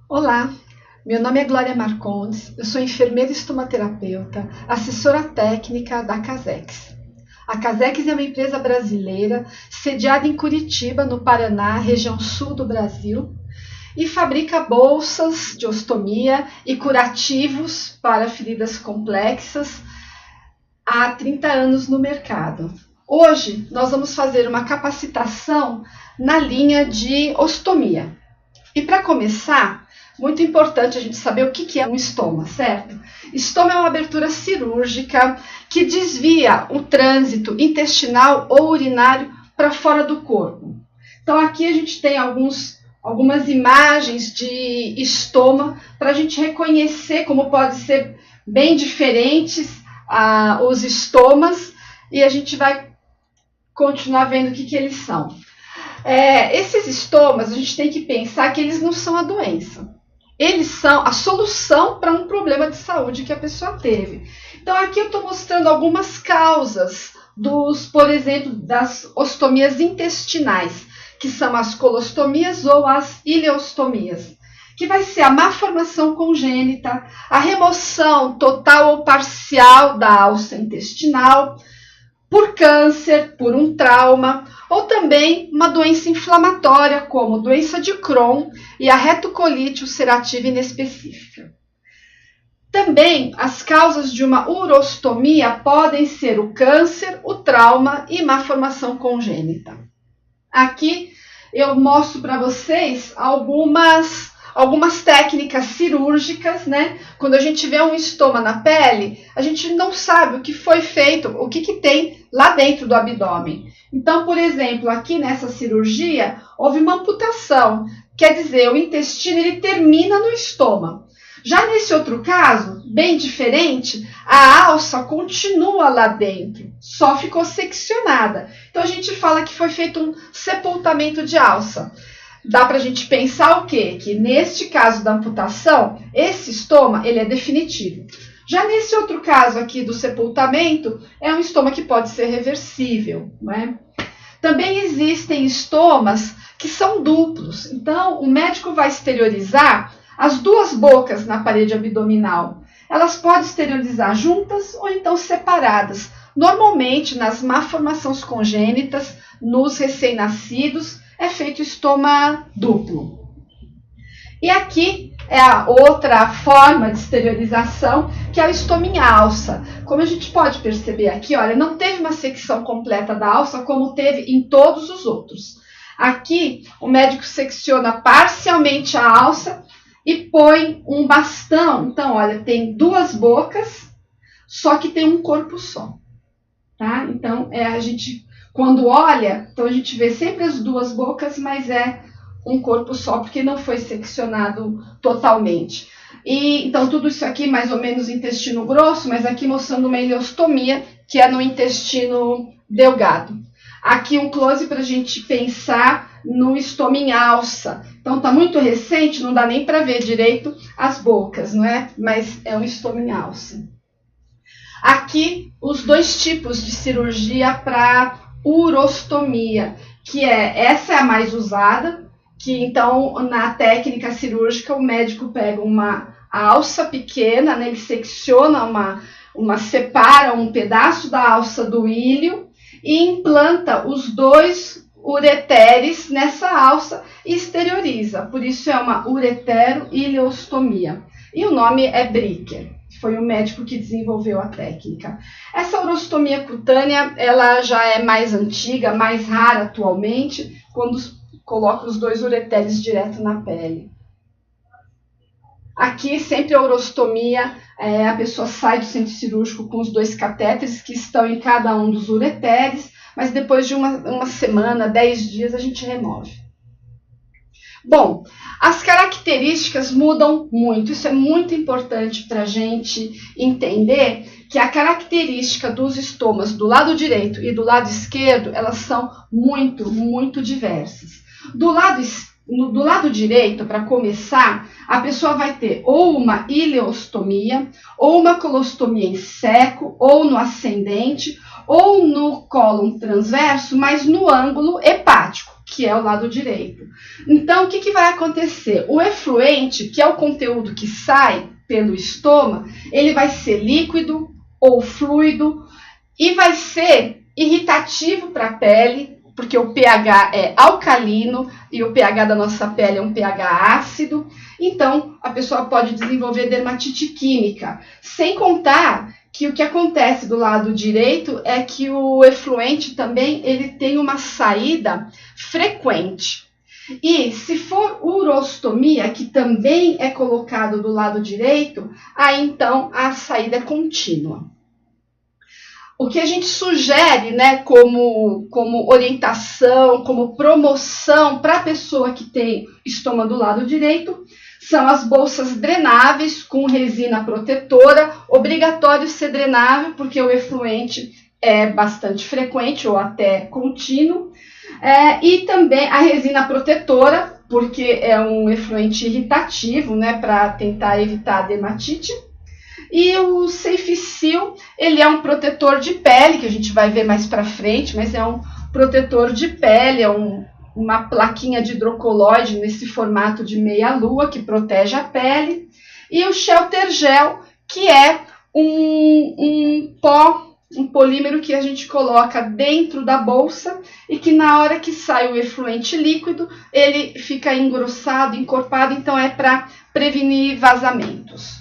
Olá, meu nome é Glória Marcondes, eu sou enfermeira estomaterapeuta, assessora técnica da Casex. A Casex é uma empresa brasileira sediada em Curitiba, no Paraná, região sul do Brasil, e fabrica bolsas de ostomia e curativos para feridas complexas há 30 anos no mercado. Hoje nós vamos fazer uma capacitação na linha de ostomia. E para começar, muito importante a gente saber o que é um estoma, certo? Estoma é uma abertura cirúrgica que desvia o trânsito intestinal ou urinário para fora do corpo. Então aqui a gente tem algumas imagens de estoma para a gente reconhecer como pode ser bem diferentes os estomas, e a gente vai continuar vendo o que eles são. Esses estomas, a gente tem que pensar que eles não são a doença. Eles são a solução para um problema de saúde que a pessoa teve. Então aqui eu estou mostrando algumas causas por exemplo, das ostomias intestinais, que são as colostomias ou as ileostomias, que vai ser a má formação congênita, a remoção total ou parcial da alça intestinal, por câncer, por um trauma, ou também uma doença inflamatória, como doença de Crohn e a retocolite ulcerativa inespecífica. Também as causas de uma urostomia podem ser o câncer, o trauma e má formação congênita. Aqui eu mostro para vocês algumas técnicas cirúrgicas, né? Quando a gente vê um estoma na pele, a gente não sabe o que foi feito, o que tem lá dentro do abdômen. Então, por exemplo, aqui nessa cirurgia, houve uma amputação. Quer dizer, o intestino ele termina no estômago. Já nesse outro caso, bem diferente, a alça continua lá dentro, só ficou seccionada. Então, a gente fala que foi feito um sepultamento de alça. Dá para a gente pensar o quê? Que neste caso da amputação, esse estoma ele é definitivo. Já nesse outro caso aqui do sepultamento, é um estoma que pode ser reversível, não é? Também existem estomas que são duplos. Então, o médico vai exteriorizar as duas bocas na parede abdominal. Elas podem exteriorizar juntas ou então separadas. Normalmente, nas malformações congênitas, nos recém-nascidos, é feito estoma duplo. E aqui é a outra forma de esterilização, que é o estoma em alça. Como a gente pode perceber aqui, olha, não teve uma secção completa da alça como teve em todos os outros. Aqui, o médico secciona parcialmente a alça e põe um bastão. Então, olha, tem duas bocas, só que tem um corpo só. Tá? Então, quando olha, então a gente vê sempre as duas bocas, mas é um corpo só, porque não foi seccionado totalmente. E então tudo isso aqui mais ou menos intestino grosso, mas aqui mostrando uma ileostomia, que é no intestino delgado. Aqui um close para a gente pensar no estoma em alça. Então está muito recente, não dá nem para ver direito as bocas, não é? Mas é um estoma em alça. Aqui os dois tipos de cirurgia para urostomia, que essa é a mais usada, que então na técnica cirúrgica o médico pega uma alça pequena, né, ele secciona separa um pedaço da alça do íleo e implanta os dois ureteres nessa alça e exterioriza. Por isso é uma uretero-ileostomia. E o nome é Bricker. Foi o médico que desenvolveu a técnica. Essa urostomia cutânea, ela já é mais antiga, mais rara atualmente, quando coloca os dois ureteres direto na pele. Aqui, sempre a urostomia, a pessoa sai do centro cirúrgico com os dois catéteres que estão em cada um dos ureteres, mas depois de uma semana, 10 dias, a gente remove. Bom, as características mudam muito, isso é muito importante para a gente entender que a característica dos estomas do lado direito e do lado esquerdo, elas são muito, muito diversas. Do lado direito, para começar, a pessoa vai ter ou uma ileostomia, ou uma colostomia em seco, ou no ascendente, ou no cólon transverso, mas no ângulo hepático, que é o lado direito. Então, o que vai acontecer? O efluente, que é o conteúdo que sai pelo estômago, ele vai ser líquido ou fluido e vai ser irritativo para a pele, porque o pH é alcalino e o pH da nossa pele é um pH ácido. Então, a pessoa pode desenvolver dermatite química, sem contar que o que acontece do lado direito é que o efluente também ele tem uma saída frequente. E se for urostomia, que também é colocado do lado direito, aí então a saída é contínua. O que a gente sugere, né, como orientação, como promoção para a pessoa que tem estômago do lado direito, são as bolsas drenáveis com resina protetora, obrigatório ser drenável, porque o efluente é bastante frequente ou até contínuo, e também a resina protetora, porque é um efluente irritativo, né, para tentar evitar a dermatite. E o Safe Seal, ele é um protetor de pele, que a gente vai ver mais para frente, mas é um protetor de pele, é uma plaquinha de hidrocoloide nesse formato de meia-lua que protege a pele. E o Shelter Gel, que é um pó, um polímero que a gente coloca dentro da bolsa e que na hora que sai o efluente líquido, ele fica engrossado, encorpado, então é para prevenir vazamentos.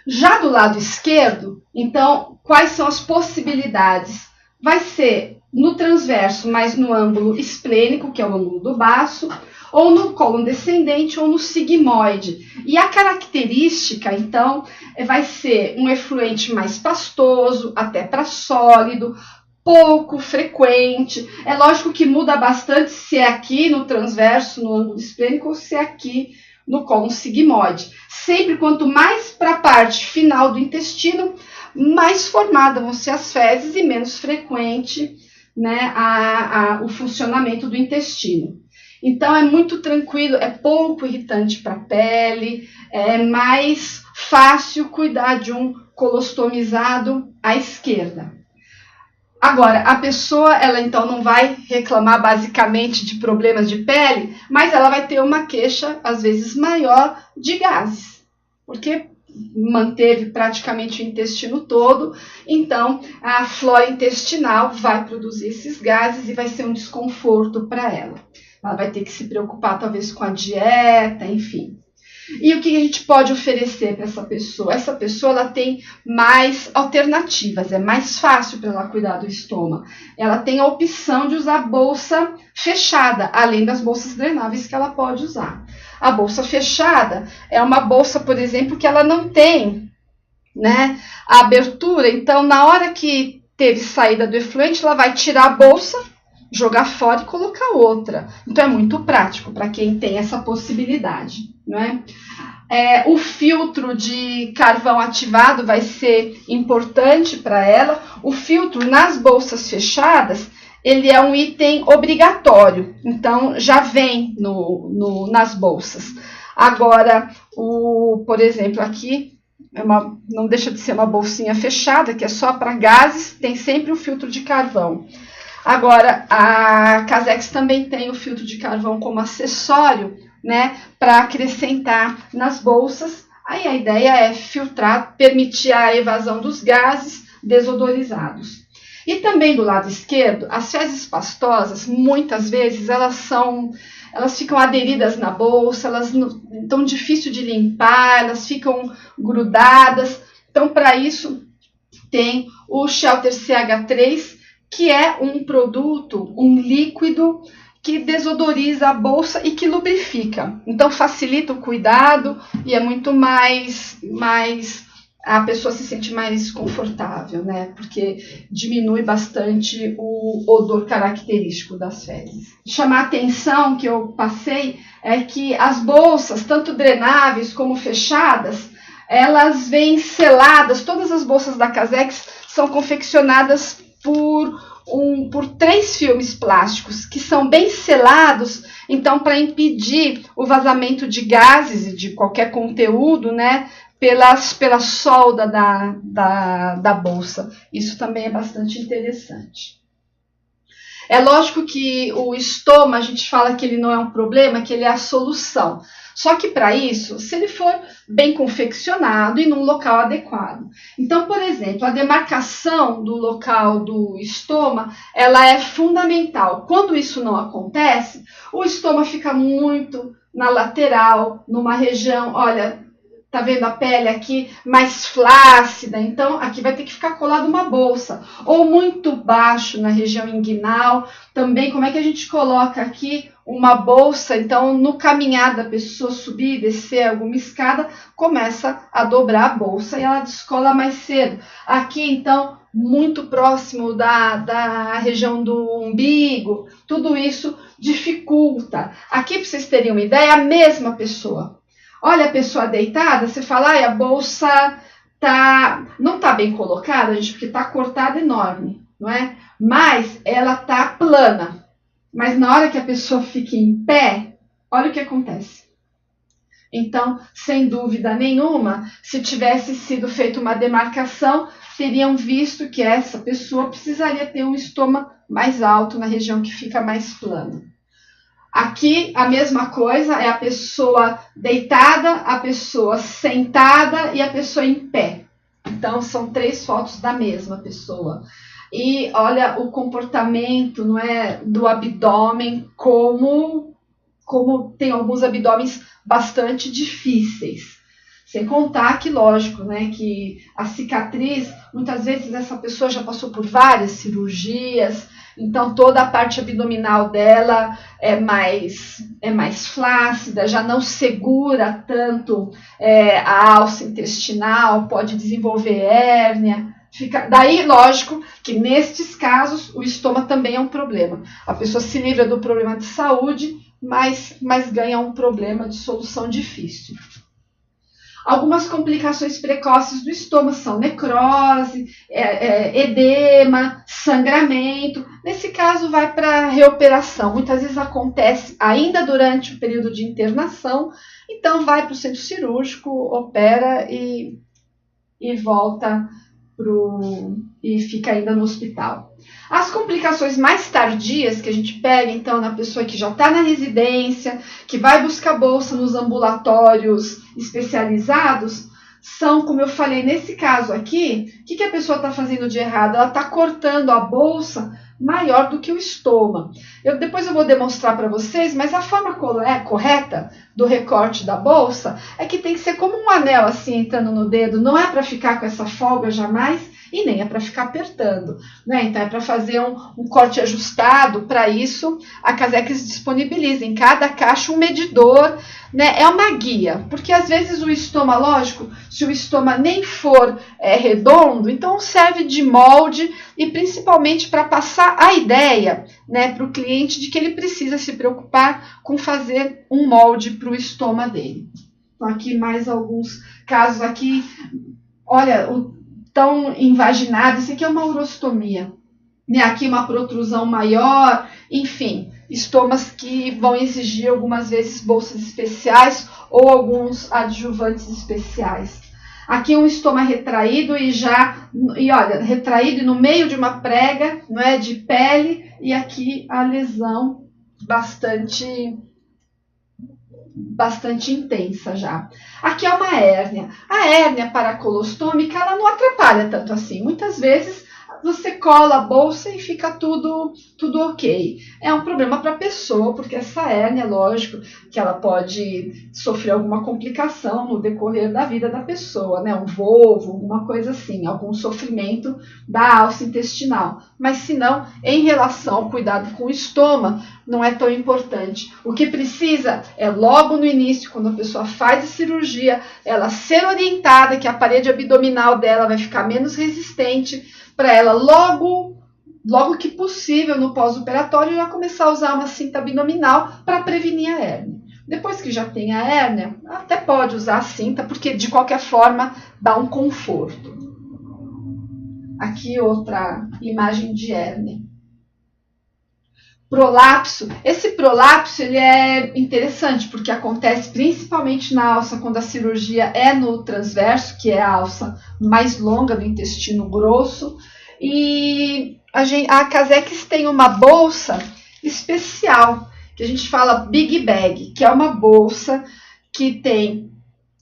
Já do lado esquerdo, então, quais são as possibilidades? Vai ser no transverso, mas no ângulo esplênico, que é o ângulo do baço, ou no cólon descendente ou no sigmoide. E a característica, então, vai ser um efluente mais pastoso, até para sólido, pouco frequente. É lógico que muda bastante se é aqui no transverso, no ângulo esplênico, ou se é aqui no cólon sigmoide. Sempre quanto mais para a parte final do intestino, mais formada vão ser as fezes e menos frequente, né, o funcionamento do intestino. Então é muito tranquilo, é pouco irritante para a pele, é mais fácil cuidar de um colostomizado à esquerda. Agora, a pessoa, ela então não vai reclamar basicamente de problemas de pele, mas ela vai ter uma queixa, às vezes, maior de gases, porque manteve praticamente o intestino todo, então a flora intestinal vai produzir esses gases e vai ser um desconforto para ela. Ela vai ter que se preocupar, talvez, com a dieta, enfim. E o que a gente pode oferecer para essa pessoa? Essa pessoa ela tem mais alternativas, é mais fácil para ela cuidar do estômago. Ela tem a opção de usar bolsa fechada, além das bolsas drenáveis que ela pode usar. A bolsa fechada é uma bolsa, por exemplo, que ela não tem, né, a abertura. Então, na hora que teve saída do efluente, ela vai tirar a bolsa, jogar fora e colocar outra. Então, é muito prático para quem tem essa possibilidade, né? O filtro de carvão ativado vai ser importante para ela. O filtro nas bolsas fechadas, ele é um item obrigatório, então já vem nas bolsas. Agora, por exemplo, aqui, não deixa de ser uma bolsinha fechada, que é só para gases, tem sempre o filtro de carvão. Agora, a Casex também tem o filtro de carvão como acessório, né, para acrescentar nas bolsas. Aí a ideia é filtrar, permitir a evasão dos gases desodorizados. E também do lado esquerdo, as fezes pastosas, muitas vezes, elas ficam aderidas na bolsa, elas estão difícil de limpar, elas ficam grudadas. Então, para isso, tem o Shelter CH3, que é um produto, um líquido que desodoriza a bolsa e que lubrifica. Então, facilita o cuidado e é muito mais a pessoa se sente mais confortável, né? Porque diminui bastante o odor característico das fezes. Chamar a atenção que eu passei é que as bolsas, tanto drenáveis como fechadas, elas vêm seladas. Todas as bolsas da Casex são confeccionadas por 3 filmes plásticos que são bem selados, então para impedir o vazamento de gases e de qualquer conteúdo, né, pela solda da bolsa. Isso também é bastante interessante. É lógico que o estoma, a gente fala que ele não é um problema, que ele é a solução. Só que para isso, se ele for bem confeccionado e num local adequado. Então, por exemplo, a demarcação do local do estoma, ela é fundamental. Quando isso não acontece, o estoma fica muito na lateral, numa região, olha, tá vendo a pele aqui mais flácida? Então, aqui vai ter que ficar colado uma bolsa. Ou muito baixo na região inguinal. Também, como é que a gente coloca aqui uma bolsa? Então, no caminhar da pessoa subir e descer alguma escada, começa a dobrar a bolsa e ela descola mais cedo. Aqui, então, muito próximo da região do umbigo, tudo isso dificulta. Aqui, para vocês terem uma ideia, é a mesma pessoa. Olha a pessoa deitada, você fala, a bolsa não está bem colocada, gente, porque está cortada enorme, não é? Mas ela está plana. Mas na hora que a pessoa fica em pé, olha o que acontece. Então, sem dúvida nenhuma, se tivesse sido feita uma demarcação, teriam visto que essa pessoa precisaria ter um estômago mais alto na região que fica mais plana. Aqui a mesma coisa, é a pessoa deitada, a pessoa sentada e a pessoa em pé. Então são 3 fotos da mesma pessoa. E olha o comportamento, não é, do abdômen, como tem alguns abdômenes bastante difíceis. Sem contar que, lógico, né, que a cicatriz, muitas vezes essa pessoa já passou por várias cirurgias, então toda a parte abdominal dela é mais flácida, já não segura tanto a alça intestinal, pode desenvolver hérnia. Daí, lógico, que nestes casos o estômago também é um problema. A pessoa se livra do problema de saúde, mas ganha um problema de solução difícil. Algumas complicações precoces do estômago são necrose, edema, sangramento. Nesse caso, vai para reoperação. Muitas vezes acontece ainda durante o período de internação, então vai para o centro cirúrgico, opera e volta e fica ainda no hospital. As complicações mais tardias que a gente pega, então, na pessoa que já está na residência, que vai buscar bolsa nos ambulatórios especializados, são, como eu falei, nesse caso aqui, o que a pessoa está fazendo de errado? Ela está cortando a bolsa maior do que o estômago. Depois eu vou demonstrar para vocês, mas a forma correta do recorte da bolsa é que tem que ser como um anel assim entrando no dedo, não é para ficar com essa folga jamais e nem é para ficar apertando, né? Então é para fazer um corte ajustado. Para isso a Casex disponibiliza em cada caixa um medidor, né? É uma guia, porque às vezes o estômago, lógico, se o estômago nem for redondo, então serve de molde e principalmente para passar a ideia, né, para o cliente de que ele precisa se preocupar com fazer um molde para o estômago dele. Então aqui mais alguns casos aqui, olha, tão invaginado, isso aqui é uma urostomia, né? Aqui uma protrusão maior, enfim, estomas que vão exigir algumas vezes bolsas especiais ou alguns adjuvantes especiais. Aqui um estômago retraído e olha, retraído no meio de uma prega, não é, de pele, e aqui a lesão bastante intensa já. Aqui é uma hérnia. A hérnia paracolostômica, ela não atrapalha tanto assim. Muitas vezes você cola a bolsa e fica tudo ok. É um problema para a pessoa, porque essa hérnia, lógico, que ela pode sofrer alguma complicação no decorrer da vida da pessoa, né? Um volvo, alguma coisa assim, algum sofrimento da alça intestinal. Mas se não, em relação ao cuidado com o estômago, não é tão importante. O que precisa é logo no início, quando a pessoa faz a cirurgia, ela ser orientada que a parede abdominal dela vai ficar menos resistente, para ela logo que possível no pós-operatório já começar a usar uma cinta abdominal para prevenir a hérnia. Depois que já tem a hérnia, até pode usar a cinta, porque de qualquer forma dá um conforto. Aqui outra imagem de hérnia. Prolapso. Esse prolapso ele é interessante porque acontece principalmente na alça quando a cirurgia é no transverso, que é a alça mais longa do intestino grosso. E a Casex tem uma bolsa especial, que a gente fala Big Bag, que é uma bolsa que tem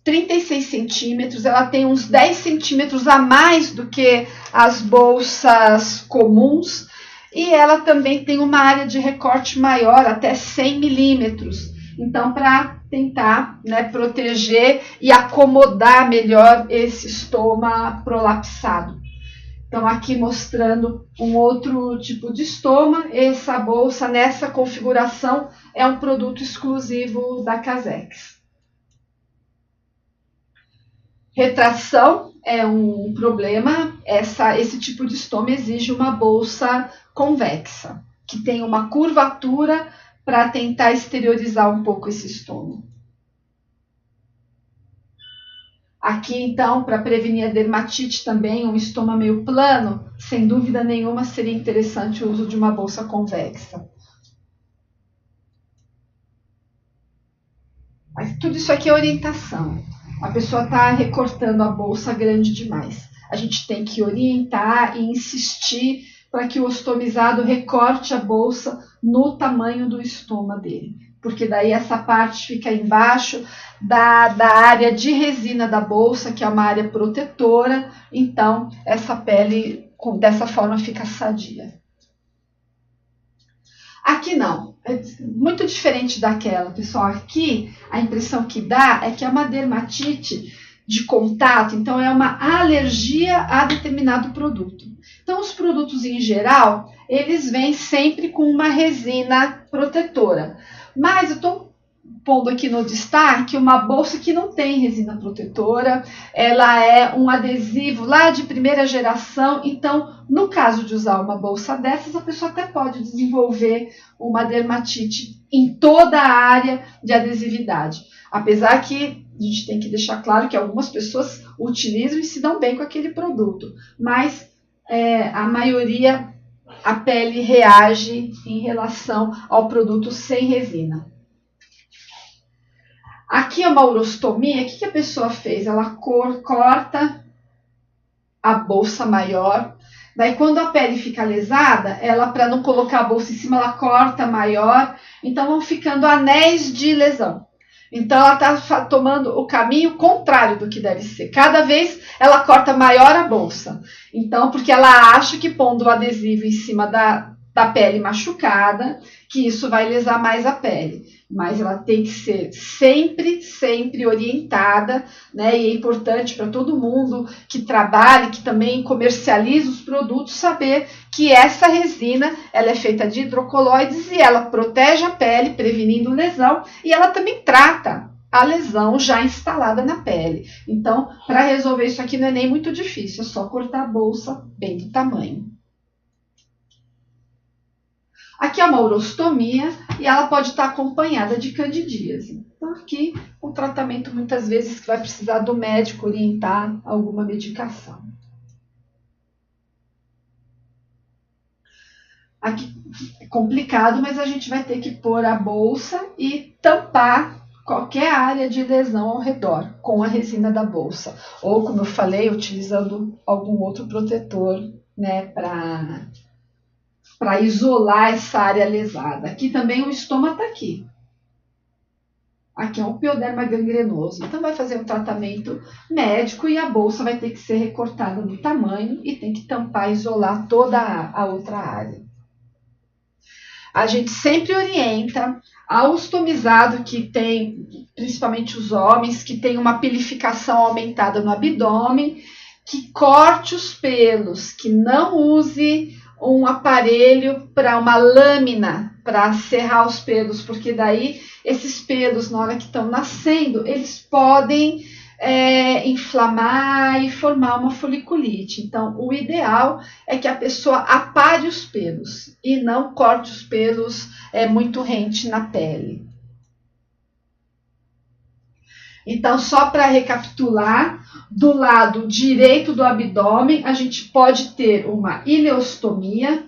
36 centímetros, ela tem uns 10 centímetros a mais do que as bolsas comuns, e ela também tem uma área de recorte maior, até 100 milímetros. Então, para tentar, né, proteger e acomodar melhor esse estoma prolapsado. Então, aqui mostrando um outro tipo de estoma. Essa bolsa, nessa configuração, é um produto exclusivo da Casex. Retração é um problema. Esse tipo de estoma exige uma bolsa convexa, que tem uma curvatura para tentar exteriorizar um pouco esse estômago. Aqui, então, para prevenir a dermatite também, um estômago meio plano, sem dúvida nenhuma seria interessante o uso de uma bolsa convexa. Mas tudo isso aqui é orientação. A pessoa está recortando a bolsa grande demais. A gente tem que orientar e insistir para que o ostomizado recorte a bolsa no tamanho do estômago dele. Porque daí essa parte fica embaixo da área de resina da bolsa, que é uma área protetora. Então, essa pele, dessa forma, fica sadia. Aqui não, é muito diferente daquela, pessoal. Aqui, a impressão que dá é que é uma dermatite de contato, então é uma alergia a determinado produto. Então, os produtos em geral, eles vêm sempre com uma resina protetora. Mas eu estou pondo aqui no destaque uma bolsa que não tem resina protetora, ela é um adesivo lá de primeira geração, então no caso de usar uma bolsa dessas, a pessoa até pode desenvolver uma dermatite em toda a área de adesividade, apesar que a gente tem que deixar claro que algumas pessoas utilizam e se dão bem com aquele produto, mas a maioria, a pele reage em relação ao produto sem resina. Aqui é uma urostomia. O que a pessoa fez? Ela corta a bolsa maior. Daí, quando a pele fica lesada, ela, para não colocar a bolsa em cima, ela corta maior. Então, vão ficando anéis de lesão. Então, ela está tomando o caminho contrário do que deve ser. Cada vez, ela corta maior a bolsa. Então, porque ela acha que pondo o adesivo em cima da pele machucada, que isso vai lesar mais a pele. Mas ela tem que ser sempre orientada, né? E é importante para todo mundo que trabalhe, que também comercializa os produtos, saber que essa resina, ela é feita de hidrocoloides e ela protege a pele, prevenindo lesão, e ela também trata a lesão já instalada na pele. Então, para resolver isso aqui não é nem muito difícil, é só cortar a bolsa bem do tamanho. Aqui é uma urostomia e ela pode estar acompanhada de candidíase. Então, aqui, o tratamento muitas vezes que vai precisar do médico orientar alguma medicação. Aqui é complicado, mas a gente vai ter que pôr a bolsa e tampar qualquer área de lesão ao redor com a resina da bolsa. Ou, como eu falei, utilizando algum outro protetor, né, para isolar essa área lesada. Aqui também o estômago está aqui. Aqui é um pioderma gangrenoso. Então, vai fazer um tratamento médico e a bolsa vai ter que ser recortada no tamanho e tem que tampar, isolar toda a outra área. A gente sempre orienta ao ostomizado que tem, principalmente os homens, que tem uma pilificação aumentada no abdômen, que corte os pelos, que não use um aparelho para uma lâmina para serrar os pelos, porque daí esses pelos, na hora que estão nascendo, eles podem inflamar e formar uma foliculite. Então, o ideal é que a pessoa apare os pelos e não corte os pelos muito rente na pele. Então, só para recapitular, do lado direito do abdômen, a gente pode ter uma ileostomia,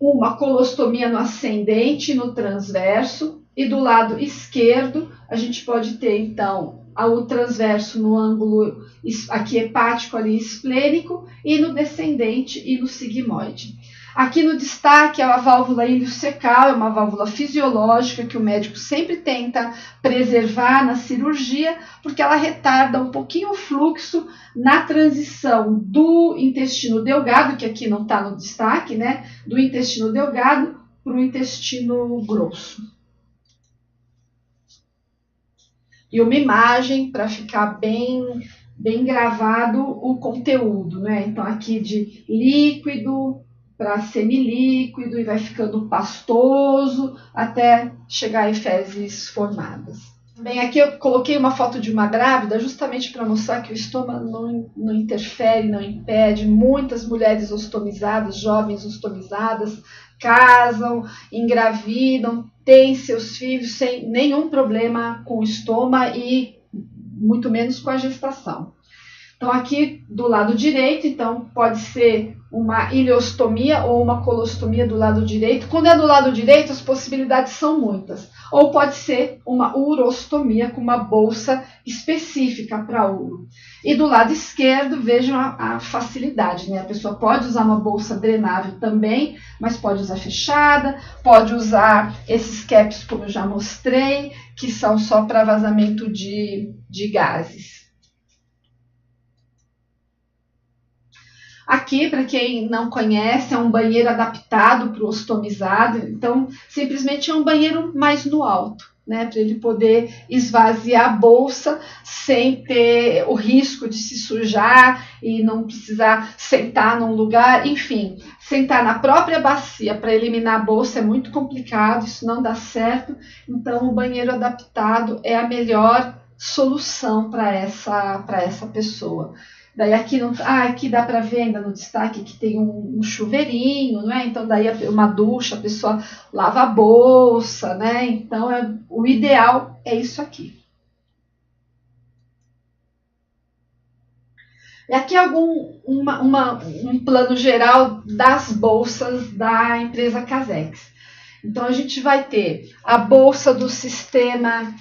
uma colostomia no ascendente e no transverso, e do lado esquerdo a gente pode ter então o transverso no ângulo aqui hepático, ali esplênico, e no descendente e no sigmoide. Aqui no destaque a válvula iliocecal, é uma válvula fisiológica que o médico sempre tenta preservar na cirurgia, porque ela retarda um pouquinho o fluxo na transição do intestino delgado, que aqui não está no destaque, né? Do intestino delgado para o intestino grosso. E uma imagem para ficar bem gravado o conteúdo, né? Então aqui de líquido para semilíquido e vai ficando pastoso até chegar em fezes formadas. Bem, aqui eu coloquei uma foto de uma grávida justamente para mostrar que o estômago não interfere, não impede. Muitas mulheres ostomizadas, jovens ostomizadas, casam, engravidam, têm seus filhos sem nenhum problema com o estômago e muito menos com a gestação. Então aqui do lado direito, então pode ser uma ileostomia ou uma colostomia do lado direito. Quando é do lado direito, as possibilidades são muitas. Ou pode ser uma urostomia com uma bolsa específica para uro. E do lado esquerdo, vejam a facilidade, né? A pessoa pode usar uma bolsa drenável também, mas pode usar fechada, pode usar esses caps, como eu já mostrei, que são só para vazamento de gases. Aqui, para quem não conhece, é um banheiro adaptado para o ostomizado, então simplesmente é um banheiro mais no alto, né, para ele poder esvaziar a bolsa sem ter o risco de se sujar e não precisar sentar num lugar, enfim, sentar na própria bacia para eliminar a bolsa é muito complicado, isso não dá certo, então o banheiro adaptado é a melhor solução para essa pessoa. Daí aqui dá para ver ainda no destaque que tem um chuveirinho, né? Então daí uma ducha, a pessoa lava a bolsa, né? Então o ideal é isso aqui. E aqui um plano geral das bolsas da empresa Casex. Então a gente vai ter a bolsa do sistema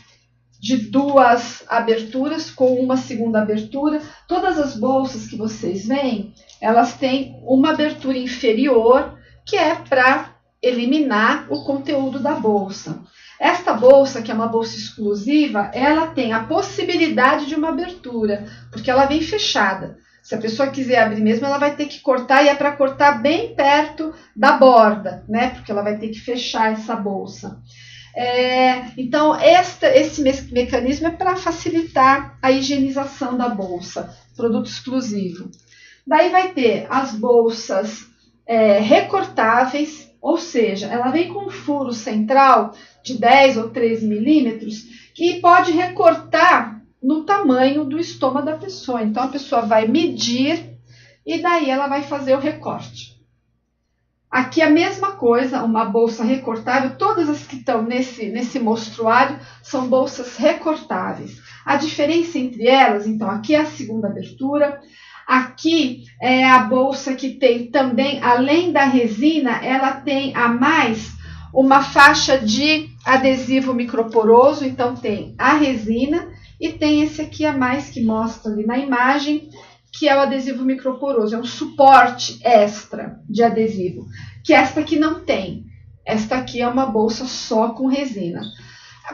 de 2 aberturas com uma segunda abertura. Todas as bolsas que vocês veem, elas têm uma abertura inferior, que é para eliminar o conteúdo da bolsa. Esta bolsa, que é uma bolsa exclusiva, ela tem a possibilidade de uma abertura, porque ela vem fechada. Se a pessoa quiser abrir mesmo, ela vai ter que cortar, e é para cortar bem perto da borda, né? Porque ela vai ter que fechar essa bolsa. Então, esse mecanismo é para facilitar a higienização da bolsa, produto exclusivo. Daí vai ter as bolsas recortáveis, ou seja, ela vem com um furo central de 10 ou 13 milímetros que pode recortar no tamanho do estômago da pessoa. Então, a pessoa vai medir e daí ela vai fazer o recorte. Aqui a mesma coisa, uma bolsa recortável, todas as que estão nesse mostruário são bolsas recortáveis. A diferença entre elas, então, aqui é a segunda abertura, aqui é a bolsa que tem também, além da resina, ela tem a mais uma faixa de adesivo microporoso, então tem a resina e tem esse aqui a mais que mostra ali na imagem, que é o adesivo microporoso, é um suporte extra de adesivo, que esta aqui não tem. Esta aqui é uma bolsa só com resina.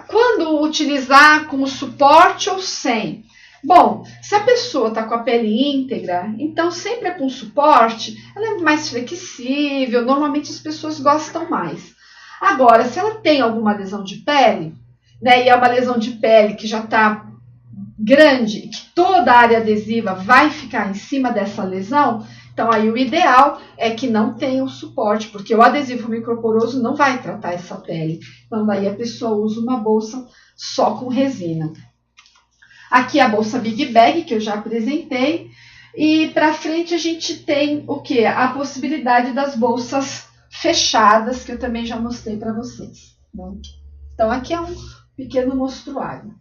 Quando utilizar com suporte ou sem? Bom, se a pessoa está com a pele íntegra, então sempre é com suporte, ela é mais flexível, normalmente as pessoas gostam mais. Agora, se ela tem alguma lesão de pele, né, e é uma lesão de pele que já está grande, que toda a área adesiva vai ficar em cima dessa lesão, então aí o ideal é que não tenha um suporte, porque o adesivo microporoso não vai tratar essa pele. Então daí a pessoa usa uma bolsa só com resina. Aqui a bolsa Big Bag, que eu já apresentei, e para frente a gente tem o que? A possibilidade das bolsas fechadas, que eu também já mostrei para vocês. Então aqui é um pequeno mostruário.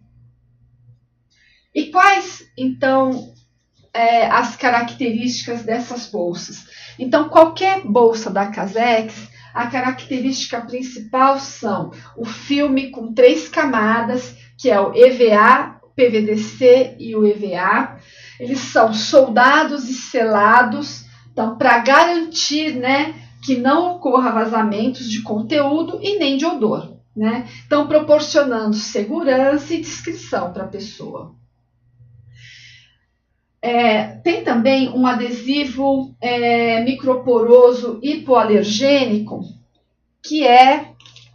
E quais, então, as características dessas bolsas? Então, qualquer bolsa da Casex, a característica principal são o filme com 3 camadas, que é o EVA, o PVDC e o EVA. Eles são soldados e selados, então para garantir, né, que não ocorra vazamentos de conteúdo e nem de odor, né? Então proporcionando segurança e discrição para a pessoa. Tem também um adesivo microporoso hipoalergênico, que é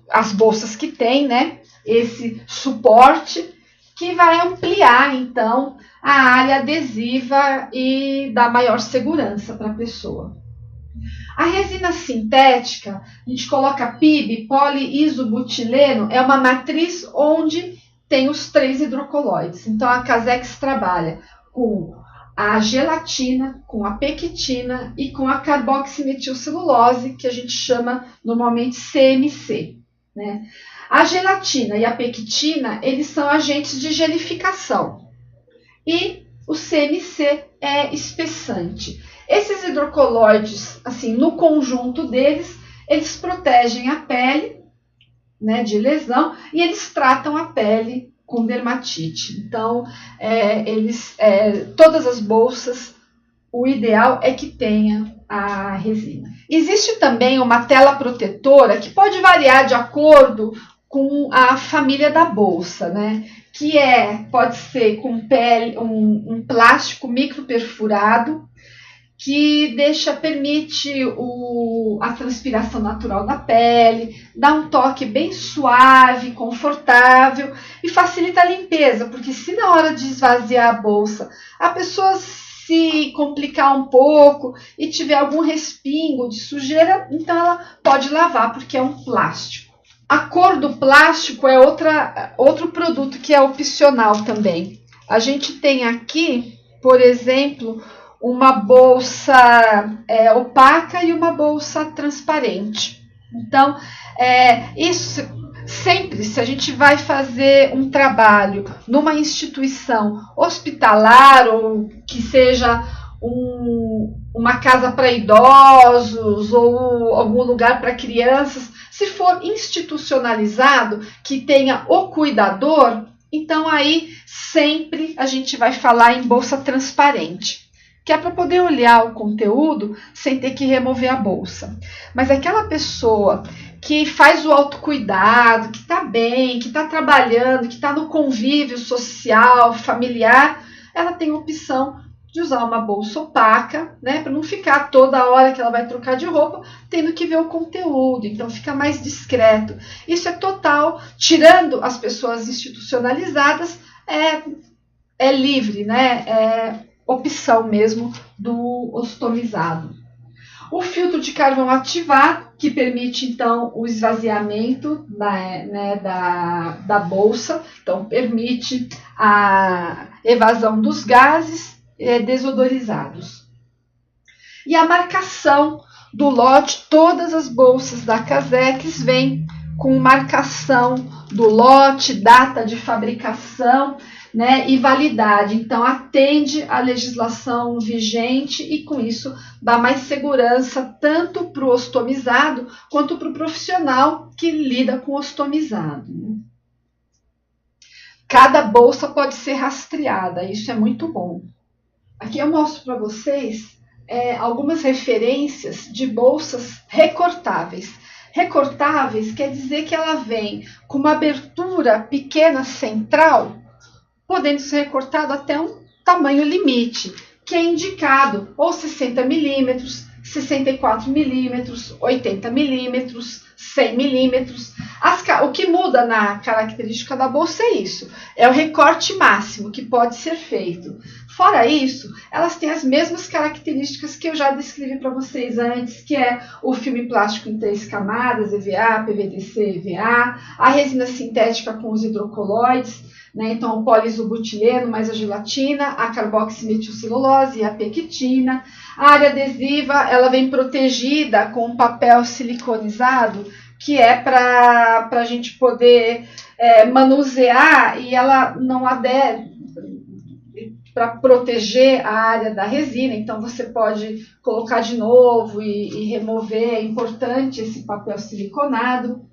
as bolsas que tem, né, esse suporte, que vai ampliar, então, a área adesiva e dar maior segurança para a pessoa. A resina sintética, a gente coloca PIB, poliisobutileno, é uma matriz onde tem os 3 hidrocoloides. Então, a Casex trabalha com a gelatina, com a pectina e com a carboximetilcelulose, que a gente chama normalmente CMC, né? A gelatina e a pectina, eles são agentes de gelificação. E o CMC é espessante. Esses hidrocoloides, assim, no conjunto deles, eles protegem a pele, né, de lesão, e eles tratam a pele com dermatite. Então, todas as bolsas, o ideal é que tenha a resina. Existe também uma tela protetora que pode variar de acordo com a família da bolsa, né? Que pode ser com pele, um plástico microperfurado, que permite a transpiração natural da pele, dá um toque bem suave, confortável e facilita a limpeza, porque se na hora de esvaziar a bolsa a pessoa se complicar um pouco e tiver algum respingo de sujeira, então ela pode lavar, porque é um plástico. A cor do plástico é outro produto que é opcional também. A gente tem aqui, por exemplo, uma bolsa opaca e uma bolsa transparente. Então, isso sempre, se a gente vai fazer um trabalho numa instituição hospitalar ou que seja uma casa para idosos ou algum lugar para crianças, se for institucionalizado, que tenha o cuidador, então aí sempre a gente vai falar em bolsa transparente, que é para poder olhar o conteúdo sem ter que remover a bolsa. Mas aquela pessoa que faz o autocuidado, que está bem, que está trabalhando, que está no convívio social, familiar, ela tem a opção de usar uma bolsa opaca, né, para não ficar toda hora que ela vai trocar de roupa tendo que ver o conteúdo, então fica mais discreto. Isso é total, tirando as pessoas institucionalizadas, é livre, né, é opção mesmo do ostomizado. O filtro de carvão ativado, que permite então o esvaziamento da bolsa, então permite a evasão dos gases desodorizados. E a marcação do lote, todas as bolsas da Casex vêm com marcação do lote, data de fabricação, né, e validade. Então atende à legislação vigente e com isso dá mais segurança tanto para o ostomizado quanto para o profissional que lida com ostomizado. Cada bolsa pode ser rastreada, isso é muito bom. Aqui eu mostro para vocês algumas referências de bolsas recortáveis. Recortáveis quer dizer que ela vem com uma abertura pequena central, podendo ser recortado até um tamanho limite, que é indicado ou 60 milímetros, 64 milímetros, 80 milímetros, 100 milímetros. O que muda na característica da bolsa é isso, é o recorte máximo que pode ser feito. Fora isso, elas têm as mesmas características que eu já descrevi para vocês antes, que é o filme plástico em 3 camadas, EVA, PVDC, EVA, a resina sintética com os hidrocoloides, né? Então o poliisobutileno mais a gelatina, a carboximetilcelulose e a pectina. A área adesiva, ela vem protegida com um papel siliconizado, que é para a gente poder manusear e ela não adere, para proteger a área da resina, então você pode colocar de novo e remover, é importante esse papel siliconado.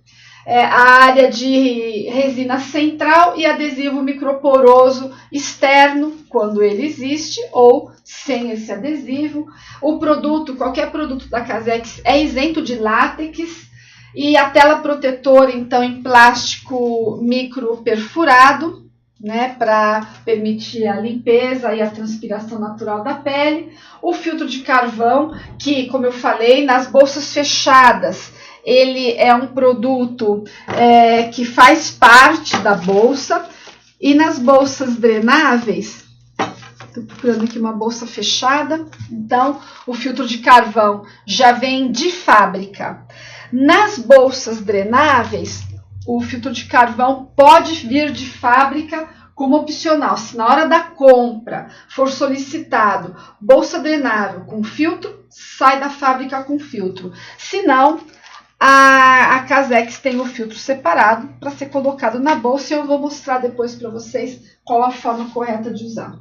A área de resina central e adesivo microporoso externo, quando ele existe, ou sem esse adesivo. O produto, qualquer produto da Casex é isento de látex, e a tela protetora, então, em plástico micro perfurado, né, para permitir a limpeza e a transpiração natural da pele. O filtro de carvão, que, como eu falei, nas bolsas fechadas, ele é um produto que faz parte da bolsa, e nas bolsas drenáveis, estou procurando aqui uma bolsa fechada, então o filtro de carvão já vem de fábrica. Nas bolsas drenáveis, o filtro de carvão pode vir de fábrica como opcional. Se na hora da compra for solicitado bolsa drenável com filtro, sai da fábrica com filtro. Se não, a Casex tem o filtro separado para ser colocado na bolsa, e eu vou mostrar depois para vocês qual a forma correta de usar.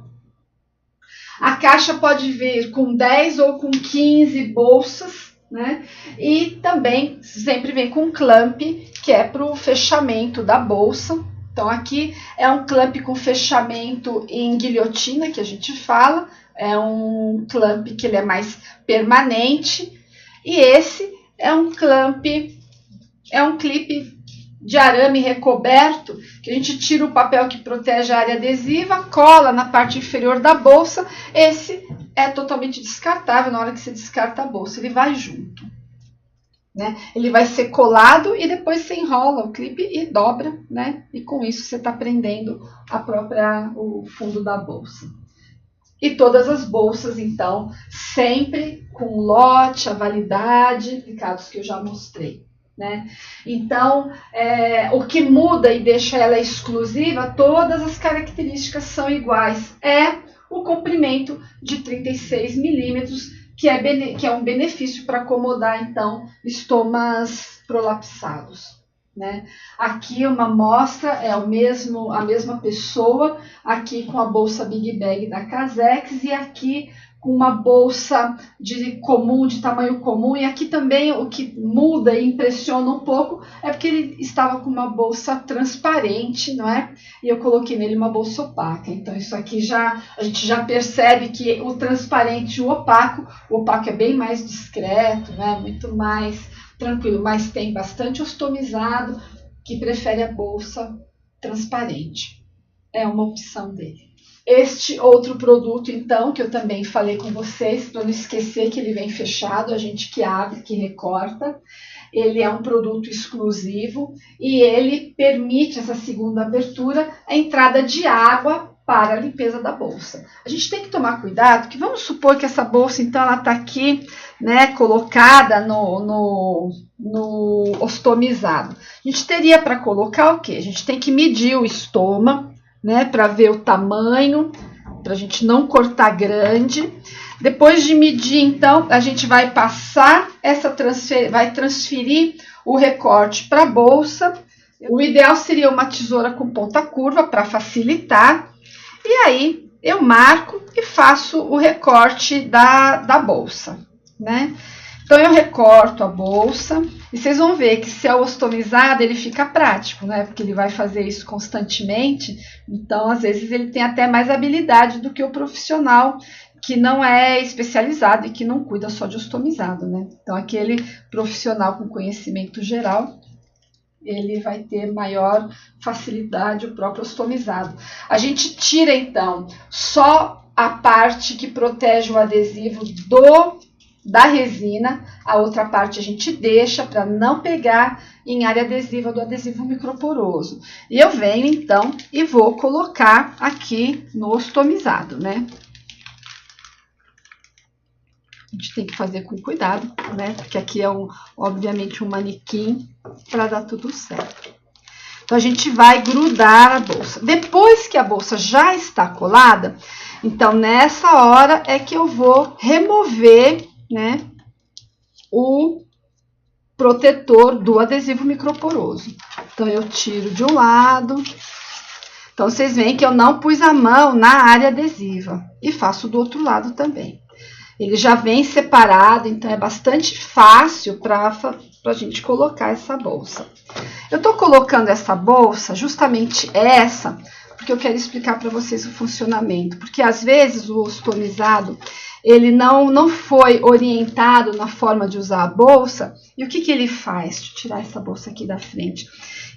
A caixa pode vir com 10 ou com 15 bolsas, né? E também sempre vem com clamp, que é para o fechamento da bolsa. Então aqui é um clamp com fechamento em guilhotina, que a gente fala, é um clamp que ele é mais permanente, e esse é um clamp, é um clipe de arame recoberto, que a gente tira o papel que protege a área adesiva, cola na parte inferior da bolsa. Esse é totalmente descartável, na hora que você descarta a bolsa, ele vai junto, né? Ele vai ser colado e depois você enrola o clipe e dobra, né? E com isso você está prendendo o fundo da bolsa. E todas as bolsas, então, sempre com lote, a validade, aplicados que eu já mostrei, né? Então, o que muda e deixa ela exclusiva, todas as características são iguais. É o comprimento de 36 milímetros, que é um benefício para acomodar, então, estomas prolapsados, né? Aqui uma amostra é a mesma pessoa, aqui com a bolsa Big Bag da Casex, e aqui com uma bolsa de tamanho comum. E aqui também o que muda e impressiona um pouco é porque ele estava com uma bolsa transparente, não é? E eu coloquei nele uma bolsa opaca. Então isso aqui a gente já percebe que o transparente e o opaco é bem mais discreto, né? Muito mais tranquilo, mas tem bastante ostomizado que prefere a bolsa transparente. É uma opção dele. Este outro produto, então, que eu também falei com vocês, para não esquecer que ele vem fechado, a gente que abre, que recorta. Ele é um produto exclusivo e ele permite, essa segunda abertura, a entrada de água para a limpeza da bolsa. A gente tem que tomar cuidado, que vamos supor que essa bolsa, então, ela está aqui, né, colocada no ostomizado. A gente teria para colocar o quê? A gente tem que medir o estoma, né, para ver o tamanho, para a gente não cortar grande. Depois de medir, então, a gente vai passar vai transferir o recorte para a bolsa. O ideal seria uma tesoura com ponta curva para facilitar. E aí eu marco e faço o recorte da bolsa, né? Então eu recorto a bolsa e vocês vão ver que se é ostomizado ele fica prático, né? Porque ele vai fazer isso constantemente, então às vezes ele tem até mais habilidade do que o profissional que não é especializado e que não cuida só de ostomizado, né? Então aquele profissional com conhecimento geral, ele vai ter maior facilidade, o próprio ostomizado. A gente tira então só a parte que protege o adesivo da resina, a outra parte a gente deixa para não pegar em área adesiva do adesivo microporoso. E eu venho então e vou colocar aqui no ostomizado, né? A gente tem que fazer com cuidado, né? Porque aqui é obviamente um manequim para dar tudo certo. Então a gente vai grudar a bolsa. Depois que a bolsa já está colada, então nessa hora é que eu vou remover, né, o protetor do adesivo microporoso. Então eu tiro de um lado, Então, vocês veem que eu não pus a mão na área adesiva. E faço do outro lado também. Ele já vem separado, então é bastante fácil para a gente colocar essa bolsa. Eu tô colocando essa bolsa, justamente essa, porque eu quero explicar para vocês o funcionamento. Porque às vezes o ostomizado, ele não foi orientado na forma de usar a bolsa. E o que que ele faz? Deixa eu tirar essa bolsa aqui da frente.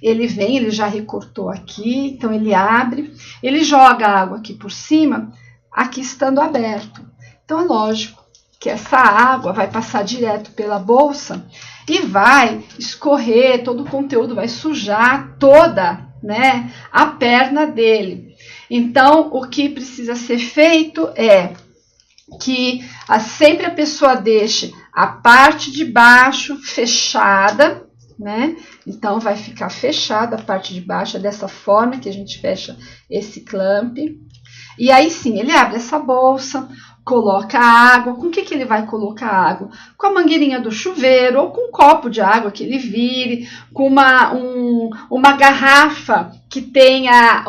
Ele vem, ele já recortou aqui, então ele abre, ele joga a água aqui por cima, aqui estando aberto. Então é lógico que essa água vai passar direto pela bolsa e vai escorrer, todo o conteúdo vai sujar toda, né, a perna dele. Então o que precisa ser feito é que sempre a pessoa deixe a parte de baixo fechada, né? Então vai ficar fechada a parte de baixo, é dessa forma que a gente fecha esse clamp. E aí sim, ele abre essa bolsa, coloca a água. Com o que ele vai colocar a água? Com a mangueirinha do chuveiro ou com um copo de água que ele vire, com uma garrafa que tenha